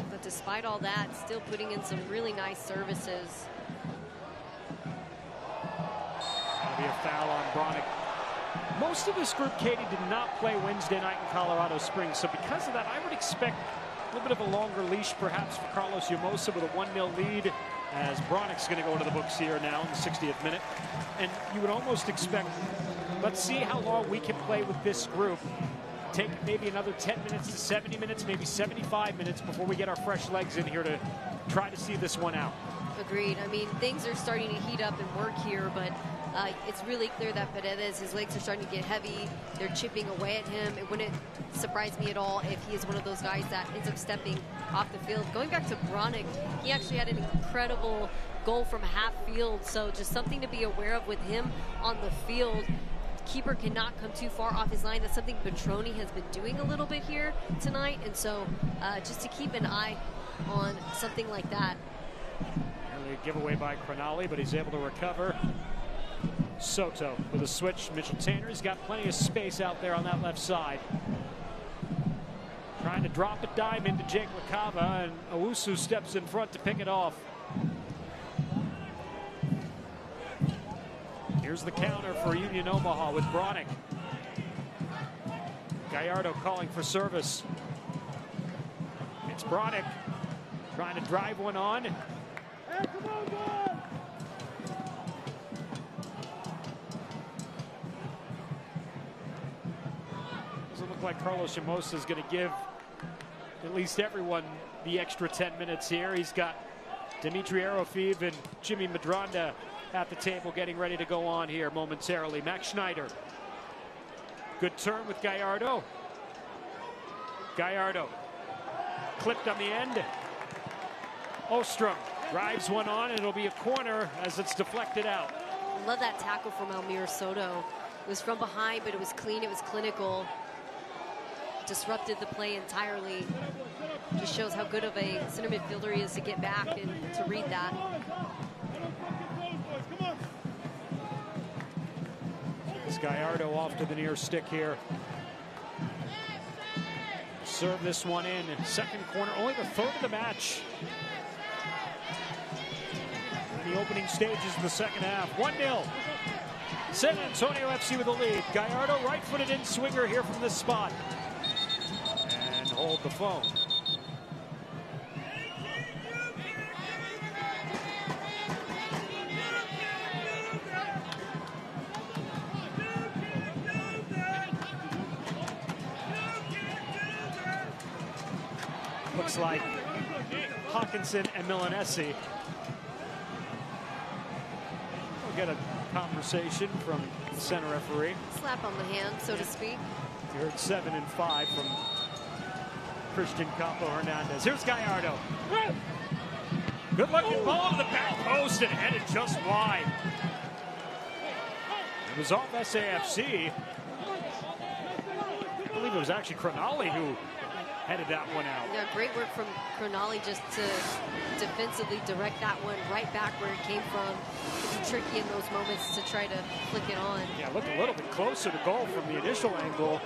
But despite all that, still putting in some really nice services. That'll be a foul on Bronick. Most of this group, Katie, did not play Wednesday night in Colorado Springs, so because of that, I would expect a little bit of a longer leash perhaps for Carlos Llamosa with a 1-0 lead, as Bronick's going to go into the books here now in the 60th minute. And you would almost expect, let's see how long we can play with this group. Take maybe another 10 minutes to 70 minutes, maybe 75 minutes before we get our fresh legs in here to try to see this one out. Agreed. I mean, things are starting to heat up and work here, but it's really clear that Paredes, his legs are starting to get heavy. They're chipping away at him. It wouldn't surprise me at all if he is one of those guys that ends up stepping off the field. Going back to Bronick, he actually had an incredible goal from half field, so just something to be aware of with him on the field. Keeper cannot come too far off his line. That's something Petroni has been doing a little bit here tonight, and so just to keep an eye on something like that. Nearly a giveaway by Cronali, but he's able to recover. Soto with a switch. Mitchell Tanner's got plenty of space out there on that left side. Trying to drop a dime into Jake LaCava, and Owusu steps in front to pick it off. Here's the counter for Union Omaha with Bronick. Gallardo calling for service. It's Bronick trying to drive one on. Hey, come on, boy! Doesn't look like Carlos Llamosa is going to give at least everyone the extra 10 minutes here. He's got Dimitri Arofeev and Jimmy Medranda at the table getting ready to go on here momentarily. Max Schneider. Good turn with Gallardo. Gallardo clipped on the end. Ostrom drives one on, and it'll be a corner as it's deflected out. I love that tackle from Almir Soto. It was from behind, but it was clean, it was clinical. Disrupted the play entirely. Just shows how good of a center midfielder he is to get back and to read that. It's Gallardo off to the near stick here. Serve this one in. Second corner, only the third of the match. In the opening stages of the second half. 1-0. San Antonio FC with the lead. Gallardo, right-footed in swinger here from this spot. And hold the phone. Looks like Hawkinson and Milanesi will get a conversation from the center referee. Slap on the hand, so to speak. You heard 7 and 5 from Christian Campo Hernandez. Here's Gallardo. Good looking ball to the back post and headed just wide. It was off SAFC. I believe it was actually Cronali who headed that one out. Yeah, great work from Cronali just to defensively direct that one right back where it came from. It's tricky in those moments to try to flick it on. Yeah, looked a little bit closer to goal from the initial angle,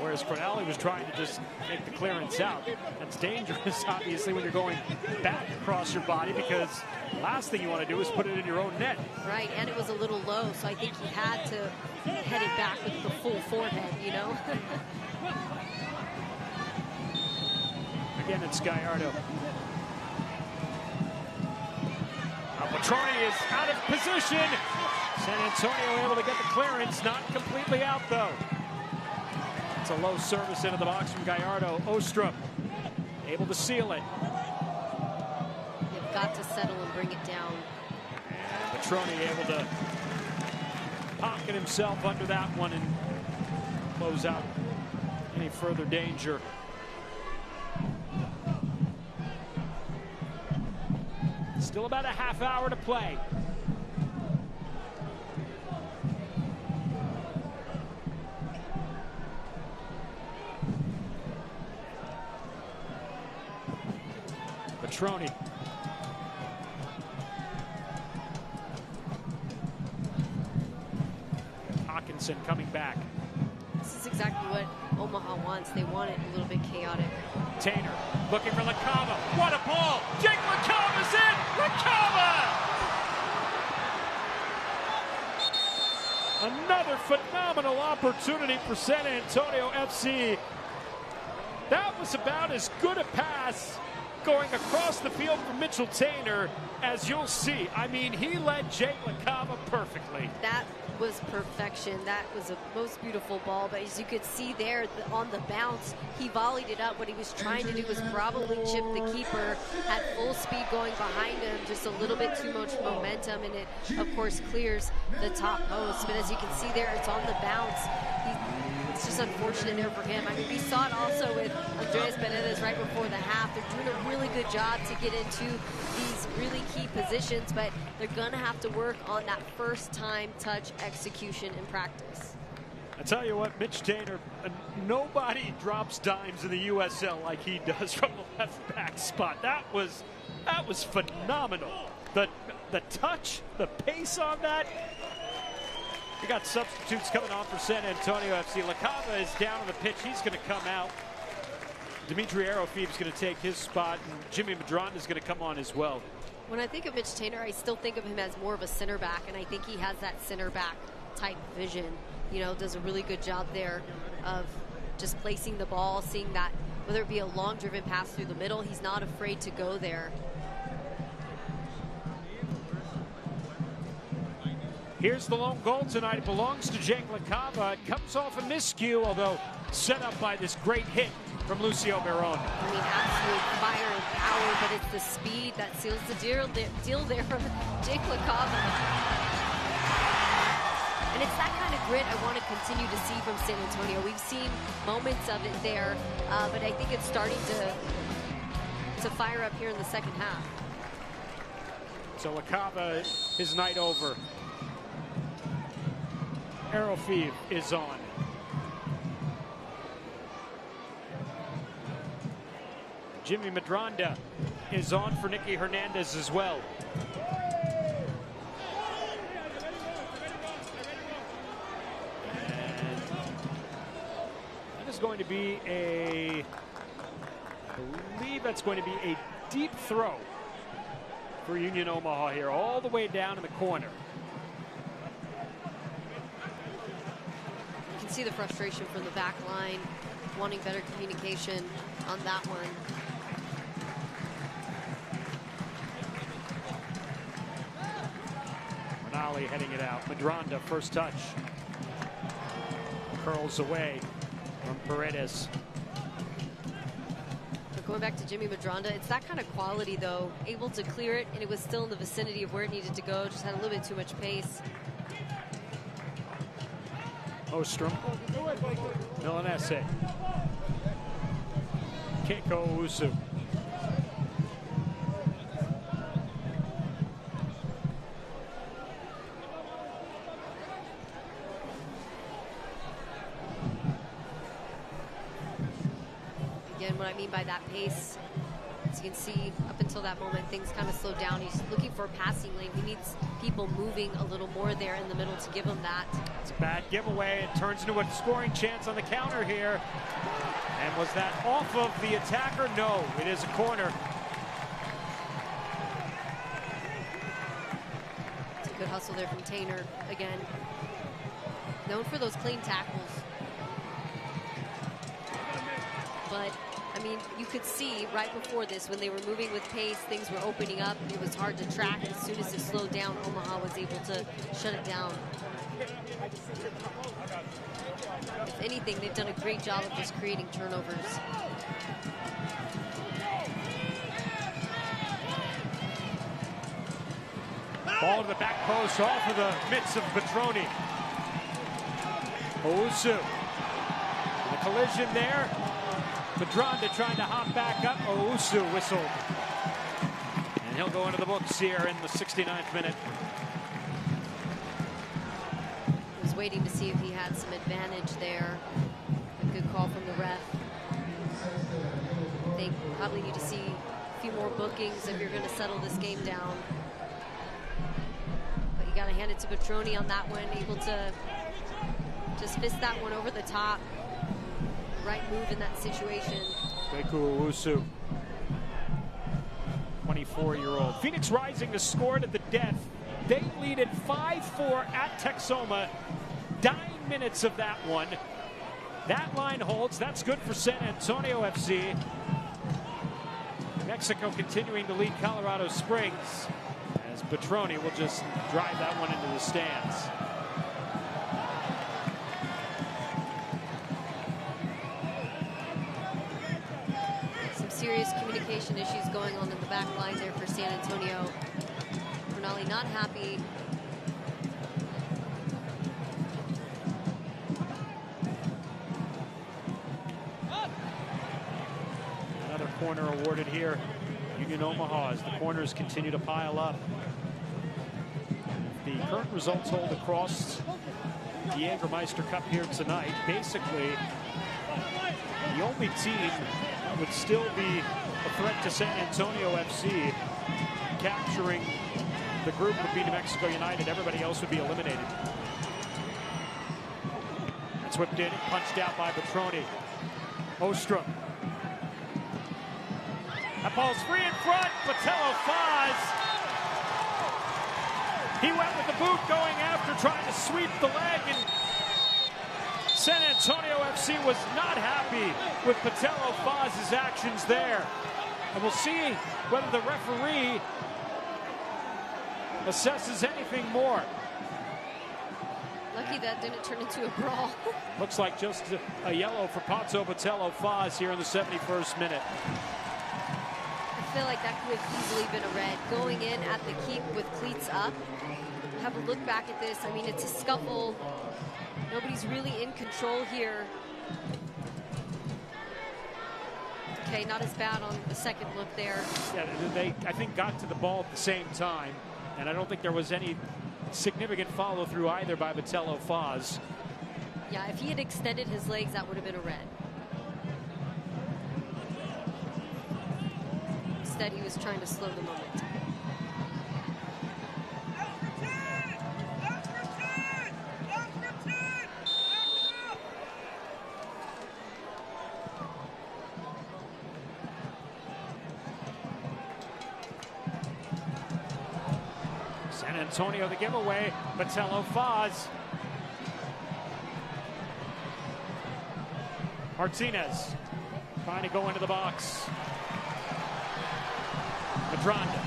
whereas Cronali was trying to just make the clearance out. That's dangerous, obviously, when you're going back across your body, because last thing you want to do is put it in your own net. Right, and it was a little low, so I think he had to head it back with the full forehead, you know? Again, it's Gallardo. Petroni is out of position. San Antonio able to get the clearance, not completely out though. It's a low service into the box from Gallardo. Ostrom able to seal it. They've got to settle and bring it down. And Petroni able to pocket himself under that one and close out any further danger. Still about a half hour to play. Petroni. Hawkinson coming back. This is exactly what Omaha wants. They want it a little bit chaotic. Tainer looking for LaCava. What a ball! Jake LaCava's in! LaCava! Another phenomenal opportunity for San Antonio FC. That was about as good a pass going across the field from Mitchell Tainer as you'll see. I mean, he led Jake LaCava perfectly. That was perfection. That was a most beautiful ball, but as you could see there on the bounce, he volleyed it up. What he was trying to do was probably chip the keeper at full speed going behind him, just a little bit too much momentum, and it of course clears the top post. But as you can see there, it's on the bounce. It's just unfortunate there for him. I mean, we saw it also with Andreas Benitez right before the half. They're doing a really good job to get into these really key positions, but they're gonna have to work on that first time touch execution in practice. I tell you what, Mitch Tainer, nobody drops dimes in the USL like he does from the left back spot. That was phenomenal. The touch, the pace on that. We got substitutes coming on for San Antonio FC. LaCava is down on the pitch. He's going to come out. Dimitri Arofeev is going to take his spot, and Jimmy Medranda is going to come on as well. When I think of Mitch Tainer, I still think of him as more of a center back, and I think he has that center back type vision. You know, does a really good job there of just placing the ball, seeing that, whether it be a long driven pass through the middle, he's not afraid to go there. Here's the lone goal tonight. It belongs to Jake LaCava. It comes off a miscue, although set up by this great hit from Lucio Barone. I mean, absolute fire and power, but it's the speed that seals the deal there from Jake LaCava. And it's that kind of grit I want to continue to see from San Antonio. We've seen moments of it there, but I think it's starting to fire up here in the second half. So LaCava, his night over. Arofeev is on. Jimmy Medranda is on for Nicky Hernandez as well. And that is going to be I believe that's going to be a deep throw for Union Omaha here, all the way down in the corner. See the frustration from the back line, wanting better communication on that one. Rinaldi heading it out. Medranda, first touch. Curls away from Paredes. But going back to Jimmy Medranda, it's that kind of quality though, able to clear it, and it was still in the vicinity of where it needed to go, just had a little bit too much pace. Ostrom, Milanese, Keiko Owusu. Again, what I mean by that pace, as you can see, up until that moment, things kind of slowed down. He's looking for a passing lane. He needs people moving a little more there in the middle to give him that. It's a bad giveaway. It turns into a scoring chance on the counter here. And was that off of the attacker? No, it is a corner. It's a good hustle there from Tainer again. Known for those clean tackles. But I I mean, you could see right before this when they were moving with pace, things were opening up. It was hard to track. As soon as it slowed down, Omaha was able to shut it down. If anything, they've done a great job of just creating turnovers. Ball to the back post off of the mitts of Petroni. Owusu. The collision there. Madronda trying to hop back up. Owusu whistled. And he'll go into the books here in the 69th minute. I was waiting to see if he had some advantage there. A good call from the ref. I think probably need to see a few more bookings if you're going to settle this game down. But you got to hand it to Petroni on that one, able to just fist that one over the top. Right move in that situation. Kweku Owusu, 24-year-old. Phoenix Rising has scored at the death. They lead it 5-4 at Texoma. 9 minutes of that one. That line holds. That's good for San Antonio FC. Mexico continuing to lead Colorado Springs as Petroni will just drive that one into the stands. Serious communication issues going on in the back line there for San Antonio. Bernali not happy. Another corner awarded here. Union Omaha as the corners continue to pile up. The current results hold across the Jägermeister Cup here tonight. Basically, the only team that would still be a threat to San Antonio FC capturing the group would be New Mexico United. Everybody else would be eliminated. That's whipped in, punched out by Petroni. Ostrom. That ball's free in front. Patello Faz. He went with the boot going after, trying to sweep the leg, and San Antonio FC was not happy with Patello Faz's actions there. And we'll see whether the referee assesses anything more. Lucky that didn't turn into a brawl. Looks like just a yellow for Pato Patello Faz here in the 71st minute. I feel like that could have easily been a red. Going in at the keep with cleats up. Have a look back at this. I mean, it's a scuffle. Nobody's really in control here. Okay, not as bad on the second look there. Yeah, they, I think, got to the ball at the same time, and I don't think there was any significant follow-through either by Patello Faz. Yeah, if he had extended his legs, that would have been a red. Instead, he was trying to slow the moment. San Antonio the giveaway. Patello Faz. Martinez trying to go into the box. Madronda.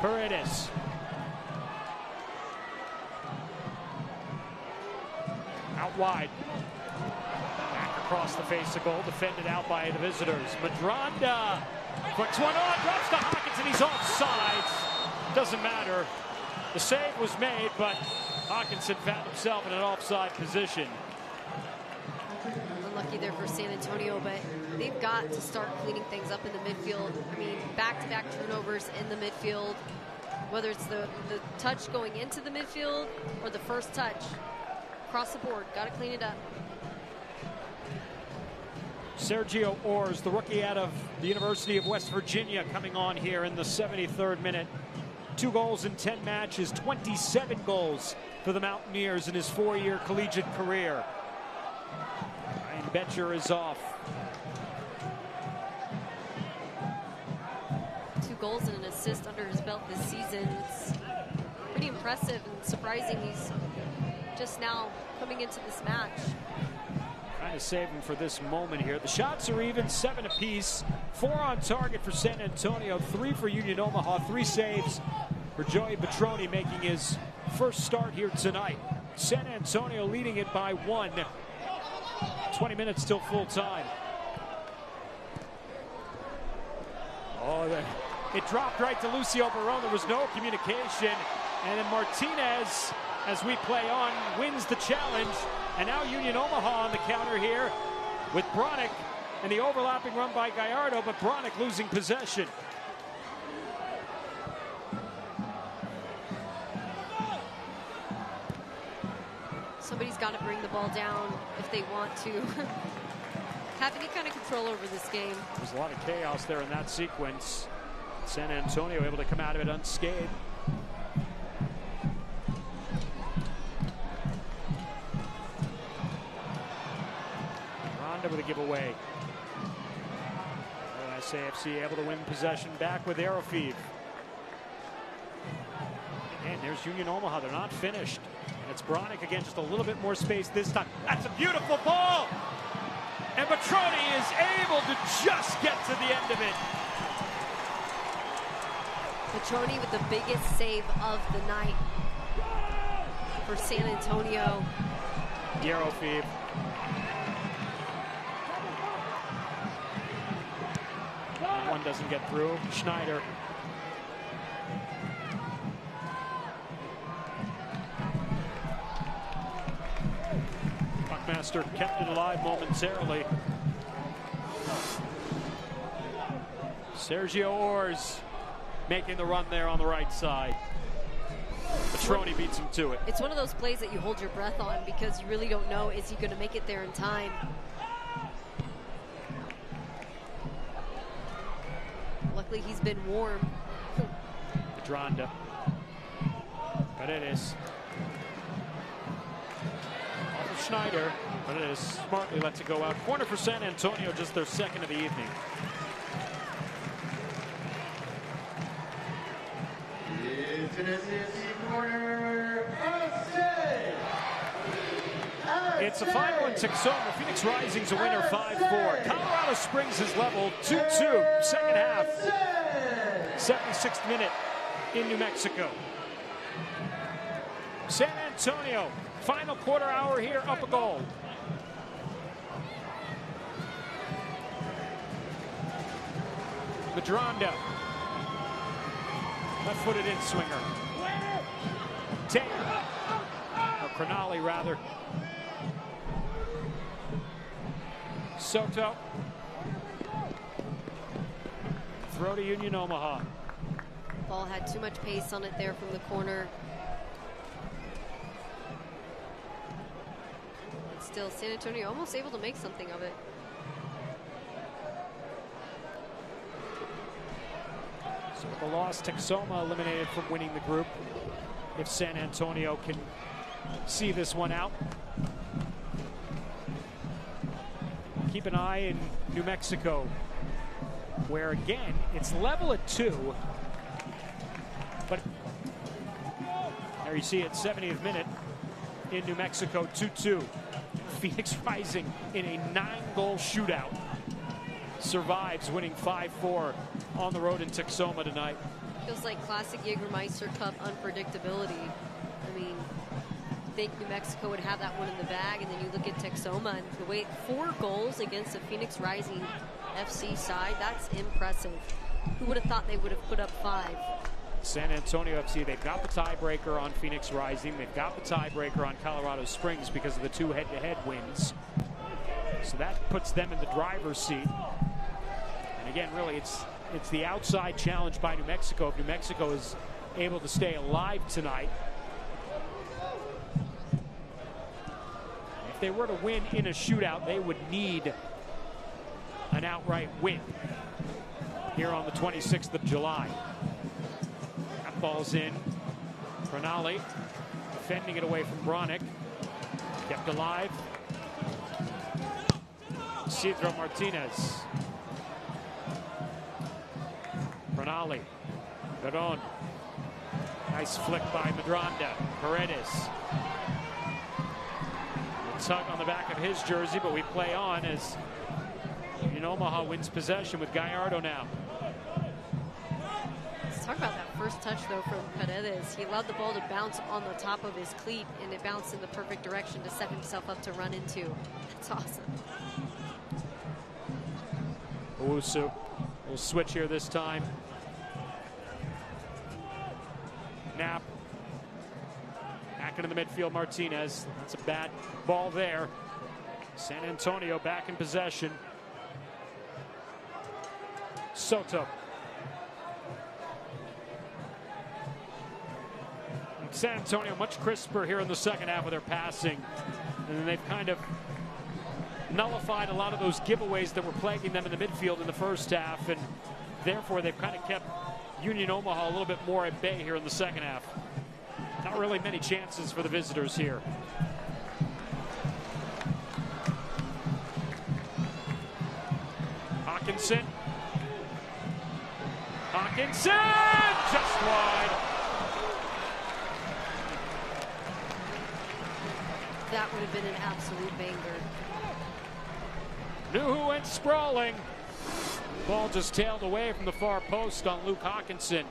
Paredes. Out wide. Back across the face of goal. Defended out by the visitors. Madronda. Puts one on. Drops to Hawkins and he's offsides. Doesn't matter. The save was made, but Hawkinson found himself in an offside position. Unlucky there for San Antonio, but they've got to start cleaning things up in the midfield. I mean, back-to-back turnovers in the midfield, whether it's the touch going into the midfield or the first touch. Across the board, got to clean it up. Sergio Ors, the rookie out of the University of West Virginia, coming on here in the 73rd minute. 2 goals in 10 matches, 27 goals for the Mountaineers in his 4-year collegiate career. Ryan Betcher is off. 2 goals and an assist under his belt this season. It's pretty impressive and surprising he's just now coming into this match. Trying to save him for this moment here. The shots are even, 7 apiece. 4 on target for San Antonio, 3 for Union Omaha, 3 saves for Joey Petroni, making his first start here tonight. San Antonio leading it by 1. 20 minutes till full time. Oh, it dropped right to Lucio Barone. There was no communication. And then Martinez, as we play on, wins the challenge. And now Union Omaha on the counter here with Bronick and the overlapping run by Gallardo, but Bronick losing possession. Somebody's got to bring the ball down if they want to have any kind of control over this game. There's a lot of chaos there in that sequence. San Antonio able to come out of it unscathed. Ronda with a giveaway. SAFC able to win possession back with Arrowfield. And there's Union Omaha. They're not finished. And it's Bronick again, just a little bit more space this time. That's a beautiful ball! And Petroni is able to just get to the end of it. Petroni with the biggest save of the night for San Antonio. Arrowfield. One doesn't get through. Schneider. Buckmaster kept it alive momentarily. Sergio Orrs making the run there on the right side. Petroni beats him to it. It's one of those plays that you hold your breath on because you really don't know, is he going to make it there in time? Luckily, he's been warm. Madronda. Paredes. Off of Schneider. Paredes smartly lets it go out. Corner for San Antonio, just their second of the evening. It's a final in Texoma. Phoenix Rising's a winner 5-4. Colorado Springs is leveled 2-2. Second half. 76th minute in New Mexico. San Antonio, final quarter hour here, up a goal. Madronda. Left-footed in swinger. Taylor. Or Cronali, rather. Soto. Throw to Union Omaha. Ball had too much pace on it there from the corner. But still, San Antonio almost able to make something of it. So with the loss, Texoma eliminated from winning the group. If San Antonio can see this one out. Keep an eye in New Mexico, where again, it's level at 2. But there you see it, 70th minute in New Mexico, 2-2. Phoenix Rising in a 9-goal shootout. Survives, winning 5-4 on the road in Texoma tonight. Feels like classic Jägermeister Cup unpredictability. I mean, I think New Mexico would have that one in the bag, and then you look at Texoma and the way 4 goals against the Phoenix Rising FC side, that's impressive. Who would have thought they would have put up 5? San Antonio FC, they've got the tiebreaker on Phoenix Rising. They've got the tiebreaker on Colorado Springs because of the 2 head-to-head wins. So that puts them in the driver's seat. And again, really, it's the outside challenge by New Mexico. If New Mexico is able to stay alive tonight, if they were to win in a shootout, they would need an outright win here on the 26th of July. That ball's in. Cronali defending it away from Bronick. Kept alive. Isidro Martinez. Cronali. Peron. Nice flick by Madronda. Paredes. tug on the back of his jersey, but we play on as Omaha wins possession with Gallardo now. Let's talk about that first touch, though, from Paredes. He allowed the ball to bounce on the top of his cleat, and it bounced in the perfect direction to set himself up to run into. That's awesome. Owusu will switch here this time. Knapp. Back into the midfield, Martinez. That's a bad ball there. San Antonio back in possession. Soto. San Antonio much crisper here in the second half of their passing. And they've kind of nullified a lot of those giveaways that were plaguing them in the midfield in the first half. And therefore, they've kind of kept Union Omaha a little bit more at bay here in the second half. Not really many chances for the visitors here. Hawkinson. Just wide. That would have been an absolute banger. Knew who went sprawling. Ball just tailed away from the far post on Luke Hawkinson.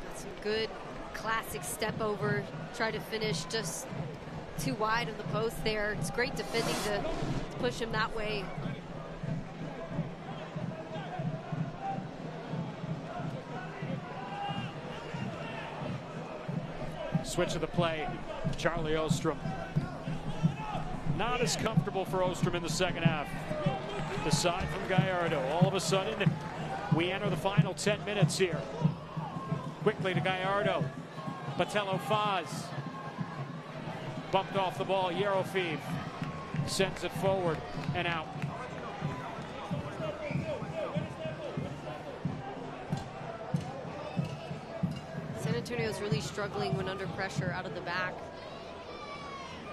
That's some good classic step over. Try to finish just too wide of the post there. It's great defending to push him that way. Switch of the play, Charlie Ostrom. Not as comfortable for Ostrom in the second half. The side from Gallardo. All of a sudden, we enter the final 10 minutes here. Quickly to Gallardo. Botello Faz. Bumped off the ball. Yerofeev sends it forward and out. San Antonio is really struggling when under pressure out of the back.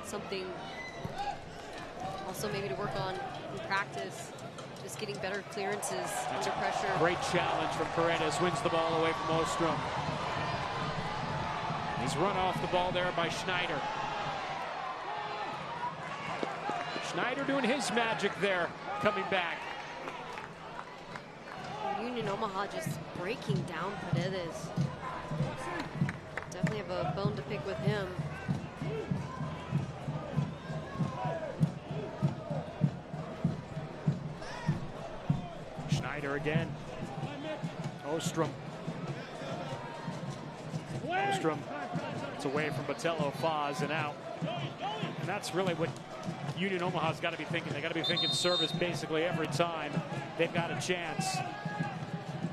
Something also maybe to work on in practice. Just getting better clearances under pressure. Great challenge from Paredes. Wins the ball away from Ostrom. He's run off the ball there by Schneider. Schneider doing his magic there, coming back. Union Omaha just breaking down Paredes. Definitely have a bone to pick with him. Schneider again. Ostrom. Ostrom. It's away from Botello, Faz, and out. And that's really what Union Omaha's got to be thinking. They got to be thinking service basically every time they've got a chance.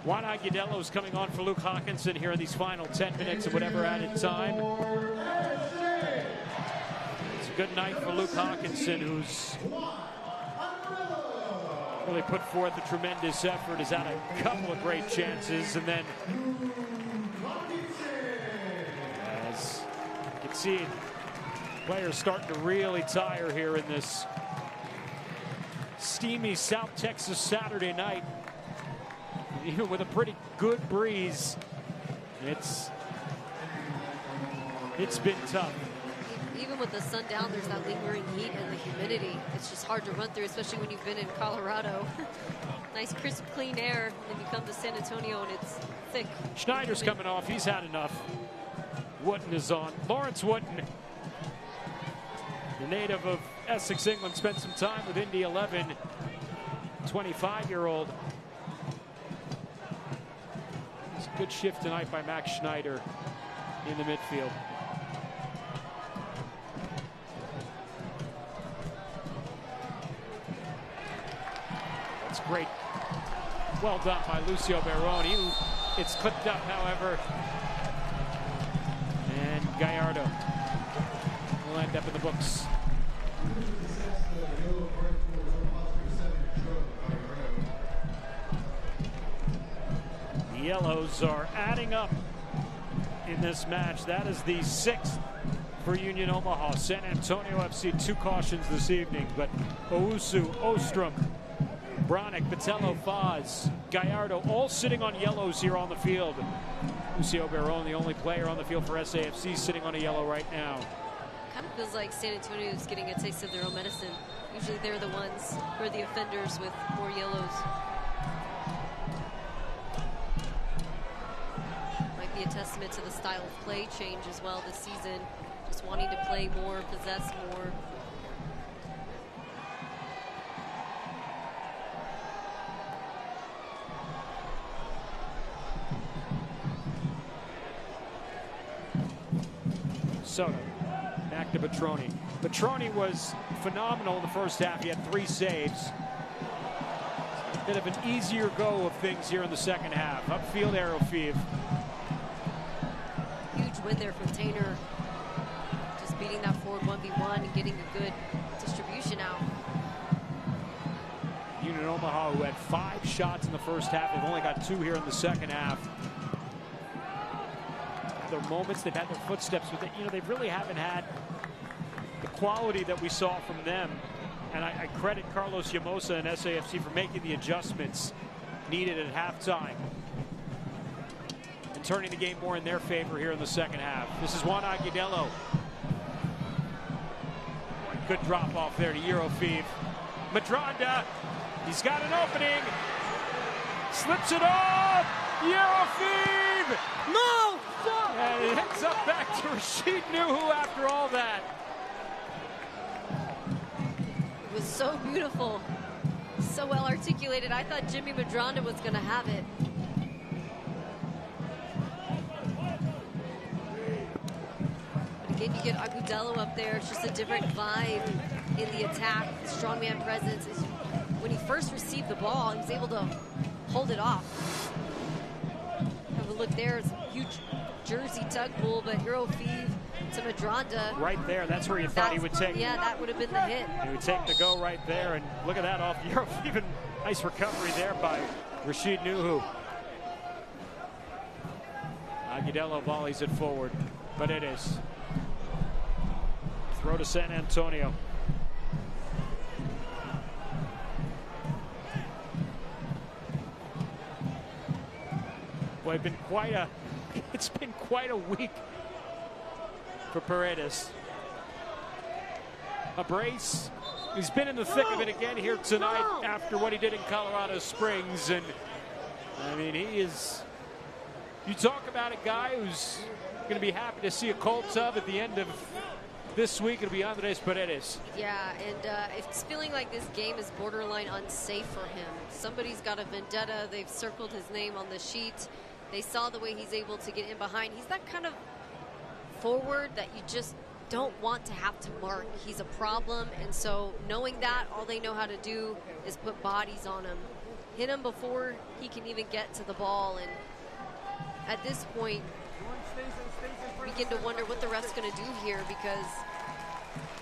Juan Agudelo coming on for Luke Hawkinson here in these final 10 minutes of whatever added time. It's a good night for Luke Hawkinson, who's really put forth a tremendous effort. Has had a couple of great chances, and then as you can see, players starting to really tire here in this steamy South Texas Saturday night. Even with a pretty good breeze, it's been tough. Even with the sun down, there's that lingering heat and the humidity. It's just hard to run through, especially when you've been in Colorado. Nice, crisp, clean air, and then you come to San Antonio and it's thick. Schneider's coming off. He's had enough. Wooten is on. Lawrence Wooten, the native of Essex, England, spent some time with Indy 11. 25-year-old. It's a good shift tonight by Max Schneider in the midfield. That's great. Well done by Lucio Barone. It's clipped up, however. And Gallardo will end up in the books. The yellows are adding up in this match. That is the 6th for Union Omaha. San Antonio FC, 2 cautions this evening, but Owusu, Ostrom, Bronick, Botello, Faz, Gallardo, all sitting on yellows here on the field. Lucio Barone, the only player on the field for SAFC, sitting on a yellow right now. Kind of feels like San Antonio is getting a taste of their own medicine. Usually they're the ones who are the offenders with more yellows. Might be a testament to the style of play change as well this season. Just wanting to play more, possess more. Soto, back to Petroni. Petroni was phenomenal in the first half. He had 3 saves. A bit of an easier go of things here in the second half. Upfield arrow Feeve. Huge win there from Tainer. Just beating that forward 1v1 and getting a good distribution out. Union Omaha, who had 5 shots in the first half. They've only got 2 here in the second half. Their moments, they've had their footsteps with it. You know, they really haven't had the quality that we saw from them. And I credit Carlos Llamosa and SAFC for making the adjustments needed at halftime and turning the game more in their favor here in the second half. This is Juan Agudelo. Good drop off there to Eurofeeve. Madronda, he's got an opening. Slips it off. Eurofeeve. No! And it ends up back to Rashid Nuhu after all that. It was so beautiful. So well articulated. I thought Jimmy Madronda was going to have it. But again, you get Agudelo up there. It's just a different vibe in the attack. Strongman presence. When he first received the ball, he was able to hold it off. Have a look there. It's a huge jersey tug pull, but Eurofeeve to Madronda. Right there, that's where you thought he would take. Yeah, that would have been the hit. He would take the go right there, and look at that off Eurofeeve. Nice recovery there by Rashid Nuhu. Agudelo volleys it forward, but it is. Throw to San Antonio. Boy, it's been quite a week for Paredes. A brace. He's been in the thick of it again here tonight after what he did in Colorado Springs. And I mean, he is, you talk about a guy who's going to be happy to see a cold tub at the end of this week. It'll be Andres Paredes. Yeah, and it's feeling like this game is borderline unsafe for him. Somebody's got a vendetta. They've circled his name on the sheet. They saw the way he's able to get in behind. He's that kind of forward that you just don't want to have to mark. He's a problem, and so knowing that, all they know how to do is put bodies on him. Hit him before he can even get to the ball, and at this point, we begin to wonder what the ref's going to do here, because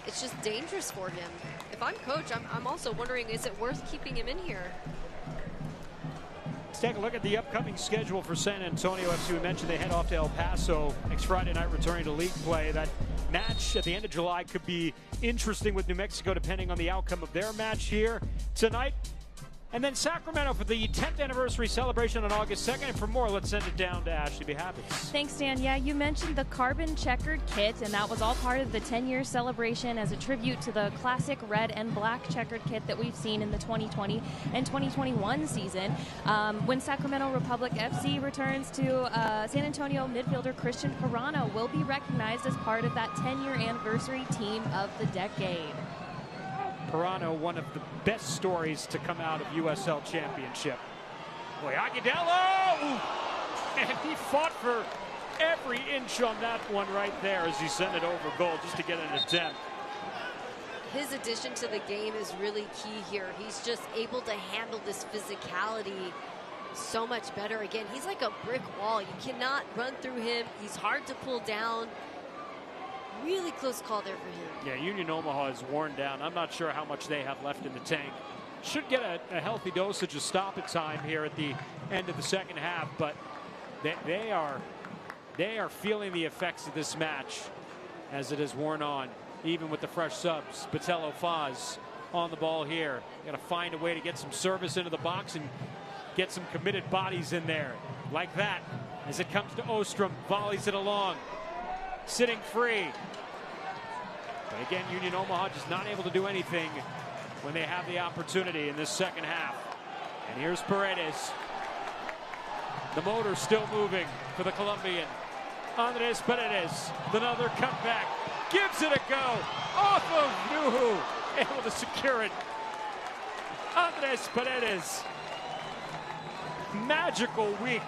it's just dangerous for him. If I'm coach, I'm also wondering, is it worth keeping him in here? Let's take a look at the upcoming schedule for San Antonio FC. We mentioned they head off to El Paso next Friday night, returning to league play. That match at the end of July could be interesting with New Mexico, depending on the outcome of their match here tonight. And then Sacramento for the 10th anniversary celebration on August 2nd. And for more, let's send it down to Ashley B. Habits. Thanks, Dan. Yeah, you mentioned the carbon checkered kit, and that was all part of the 10-year celebration as a tribute to the classic red and black checkered kit that we've seen in the 2020 and 2021 season. When Sacramento Republic FC returns to San Antonio, midfielder Christian Pirano will be recognized as part of that 10-year anniversary team of the decade. Pirano, one of the best stories to come out of USL Championship. Boy, Agudelo! And he fought for every inch on that one right there as he sent it over goal just to get an attempt. His addition to the game is really key here. He's just able to handle this physicality so much better. Again, he's like a brick wall. You cannot run through him. He's hard to pull down. Really close call there for him. Yeah, Union Omaha is worn down. I'm not sure how much they have left in the tank. Should get a healthy dosage of stoppage time here at the end of the second half, but they are feeling the effects of this match as it has worn on, even with the fresh subs. Botello Faz on the ball here. Got to find a way to get some service into the box and get some committed bodies in there. Like that, as it comes to Ostrom, volleys it along. Sitting free. But again, Union Omaha just not able to do anything when they have the opportunity in this second half. And here's Paredes. The motor still moving for the Colombian. Andres Paredes, another cutback, gives it a go, off of Nuhu, able to secure it. Andres Paredes, magical week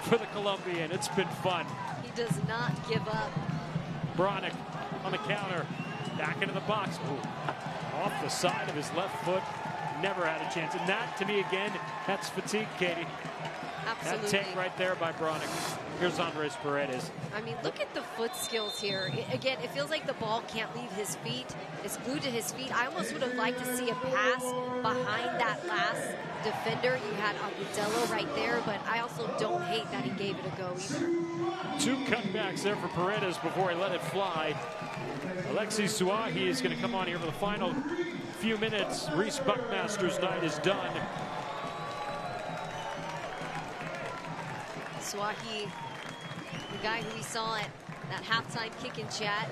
for the Colombian. It's been fun. He does not give up. Bronick on the counter, back into the box. Ooh, off the side of his left foot, never had a chance. And that, to me, again, that's fatigue, Katie. Absolutely. That take right there by Bronick. Here's Andres Paredes. I mean, look at the foot skills here. Again, it feels like the ball can't leave his feet. It's glued to his feet. I almost would have liked to see a pass behind that last defender. You had Agudelo right there, but I also don't hate that he gave it a go either. 2 cutbacks there for Paredes before he let it fly. Alexi Suahi is going to come on here for the final few minutes. Reese Buckmaster's night is done. Suahi, the guy who we saw at that halftime kick and chat,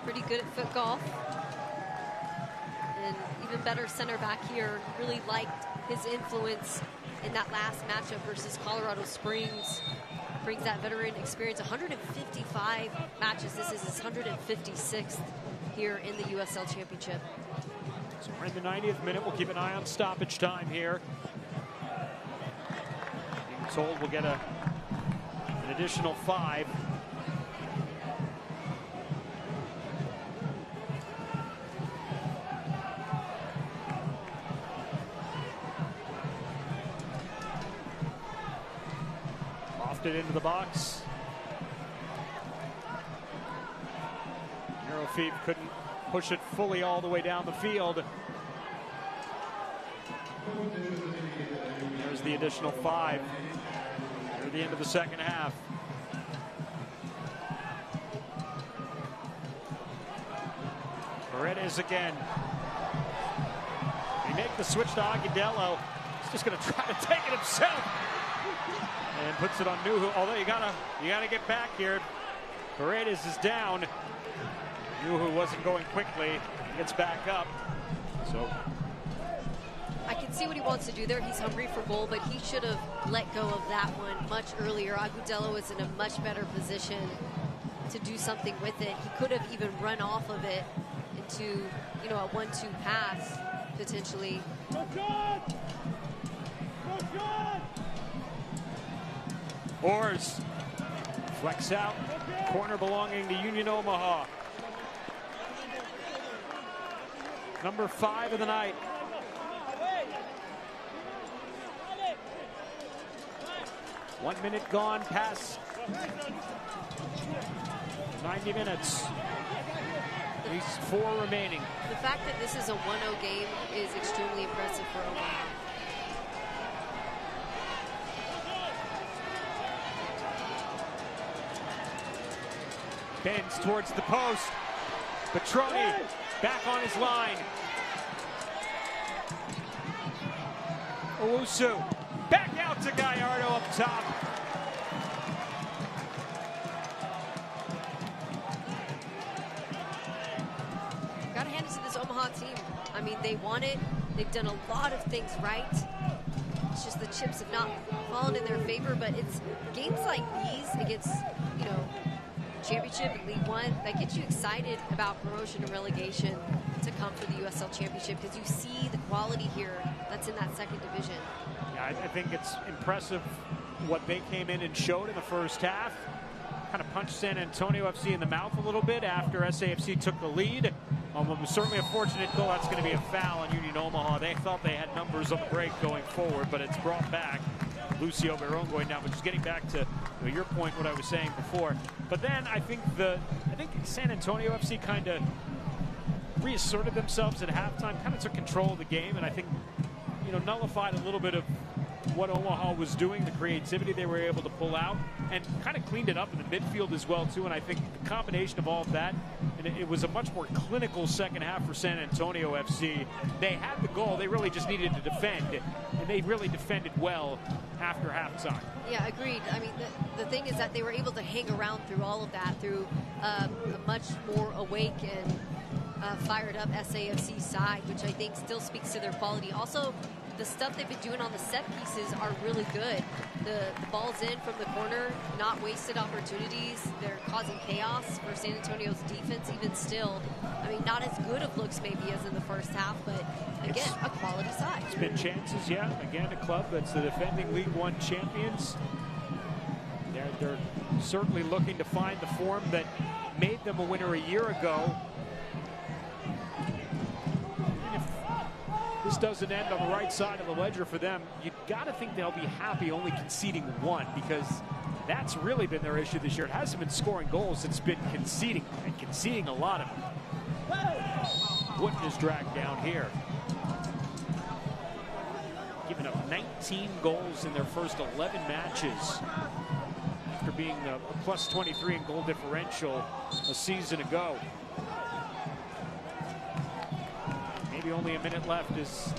pretty good at foot golf. And even better center back here. Really liked his influence in that last matchup versus Colorado Springs. Brings that veteran experience, 155 matches. This is his 156th here in the USL Championship. So we're in the 90th minute. We'll keep an eye on stoppage time here. Being told we'll get an additional 5. It into the box. Neurofieb couldn't push it fully all the way down the field. There's the additional 5 near the end of the second half. Paredes again. He make the switch to Agudelo. He's just going to try to take it himself. And puts it on Nuhu, although you gotta get back here. Paredes is down. Nuhu wasn't going quickly. He gets back up. So I can see what he wants to do there. He's hungry for goal, but he should have let go of that one much earlier. Agudelo is in a much better position to do something with it. He could have even run off of it into, you know, a 1-2 pass potentially. Ors flex out, corner belonging to Union Omaha. Number 5 of the night. One minute gone past 90 minutes. At least 4 remaining. The fact that this is a 1-0 game is extremely impressive for Omaha. Bends towards the post. Petroni back on his line. Owusu back out to Gallardo up top. Gotta hand it to this Omaha team. I mean, they want it. They've done a lot of things right. It's just the chips have not fallen in their favor, but it's games like these against, you know, Championship and League One that gets you excited about promotion and relegation to come for the USL Championship, because you see the quality here that's in that second division. Yeah, I think it's impressive what they came in and showed in the first half. Kind of punched San Antonio FC in the mouth a little bit after SAFC took the lead. It was certainly a fortunate goal. That's going to be a foul on Union Omaha. They thought they had numbers on the break going forward, but it's brought back. Lucio Barron going down, but just getting back to your point, what I was saying before. But then I think San Antonio FC kind of reasserted themselves at halftime, kind of took control of the game, and I think, you know, nullified a little bit of what Omaha was doing, the creativity they were able to pull out, and kind of cleaned it up in the midfield as well too. And I think the combination of all of that, and it was a much more clinical second half for San Antonio FC. They had the goal, they really just needed to defend, and they really defended well after halftime. Yeah, agreed. I mean, the thing is that they were able to hang around through all of that, through a much more awake and fired up SAFC side, which I think still speaks to their quality. Also, the stuff they've been doing on the set pieces are really good. The ball's in from the corner, not wasted opportunities. They're causing chaos for San Antonio's defense even still. I mean, not as good of looks maybe as in the first half, but again, a quality side. It's been chances, yeah. Again, a club that's the defending League One champions. They're certainly looking to find the form that made them a winner a year ago. This doesn't end on the right side of the ledger for them. You've got to think they'll be happy only conceding one, because that's really been their issue this year. It hasn't been scoring goals, it's been conceding, and conceding a lot of them. Wooden is dragged down here. Giving up 19 goals in their first 11 matches after being a plus 23 in goal differential a season ago. Maybe only a minute left as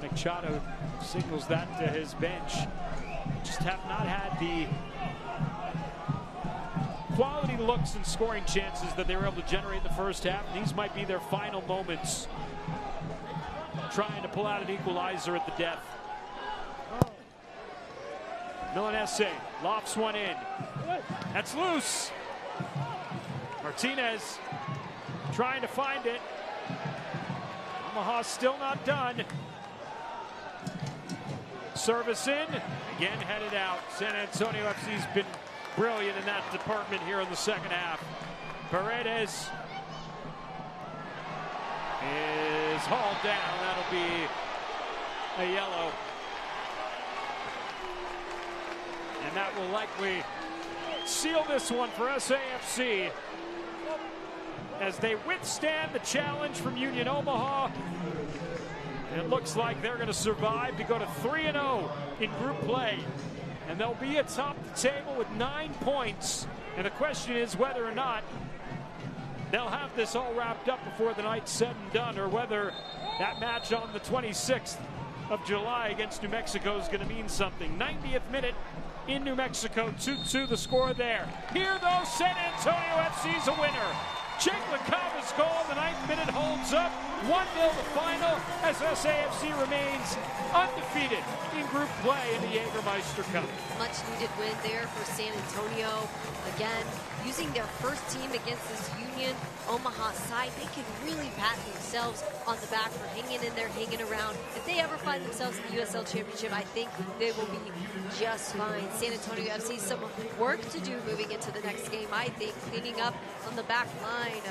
Machado signals that to his bench. Just have not had the quality looks and scoring chances that they were able to generate in the first half. These might be their final moments, trying to pull out an equalizer at the death. Milanese lofts one in. That's loose. Martinez trying to find it. Omaha still not done. Service in, again headed out. San Antonio FC's been brilliant in that department here in the second half. Paredes is hauled down. That'll be a yellow. And that will likely seal this one for SAFC as they withstand the challenge from Union Omaha. It looks like they're going to survive to go to 3-0 in group play. And they'll be atop the table with 9 points. And the question is whether or not they'll have this all wrapped up before the night's said and done, or whether that match on the 26th of July against New Mexico is going to mean something. 90th minute in New Mexico, 2-2 the score there. Here though, San Antonio FC's a winner. Jake LaCava's goal, the 9th minute holds up. 1-0 the final as SAFC remains undefeated in group play in the Jägermeister Cup. Much needed win there for San Antonio. Again, using their first team against this Union Omaha side, they can really pat themselves on the back for hanging in there, hanging around. If they ever find themselves in the USL Championship, I think they will be just fine. San Antonio FC, some work to do moving into the next game, I think, cleaning up on the back line,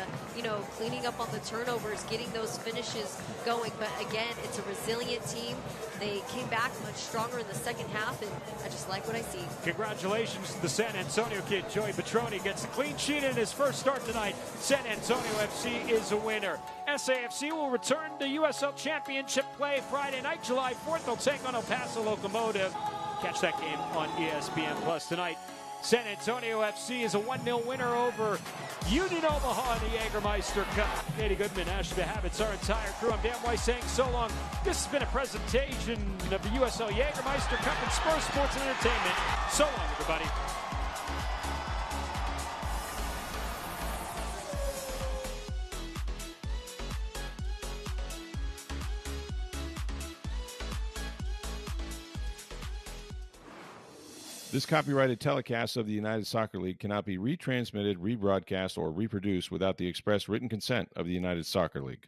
cleaning up on the turnovers, getting those finishes going. But again, it's a resilient team. They came back much stronger in the second half, and I just like what I see. Congratulations to the San Antonio kid. Joey Petroni gets a clean sheet in his first start tonight. San Antonio FC is a winner. SAFC will return to USL Championship play Friday night, July 4th. They'll take on El Paso Locomotive. Catch that game on ESPN Plus tonight. San Antonio FC is a 1-0 winner over Union Omaha in the Jägermeister Cup. Katie Goodman, Ashley Habits, our entire crew. I'm Dan Weiss saying so long. This has been a presentation of the USL Jägermeister Cup and Spurs Sports and Entertainment. So long, everybody. This copyrighted telecast of the United Soccer League cannot be retransmitted, rebroadcast, or reproduced without the express written consent of the United Soccer League.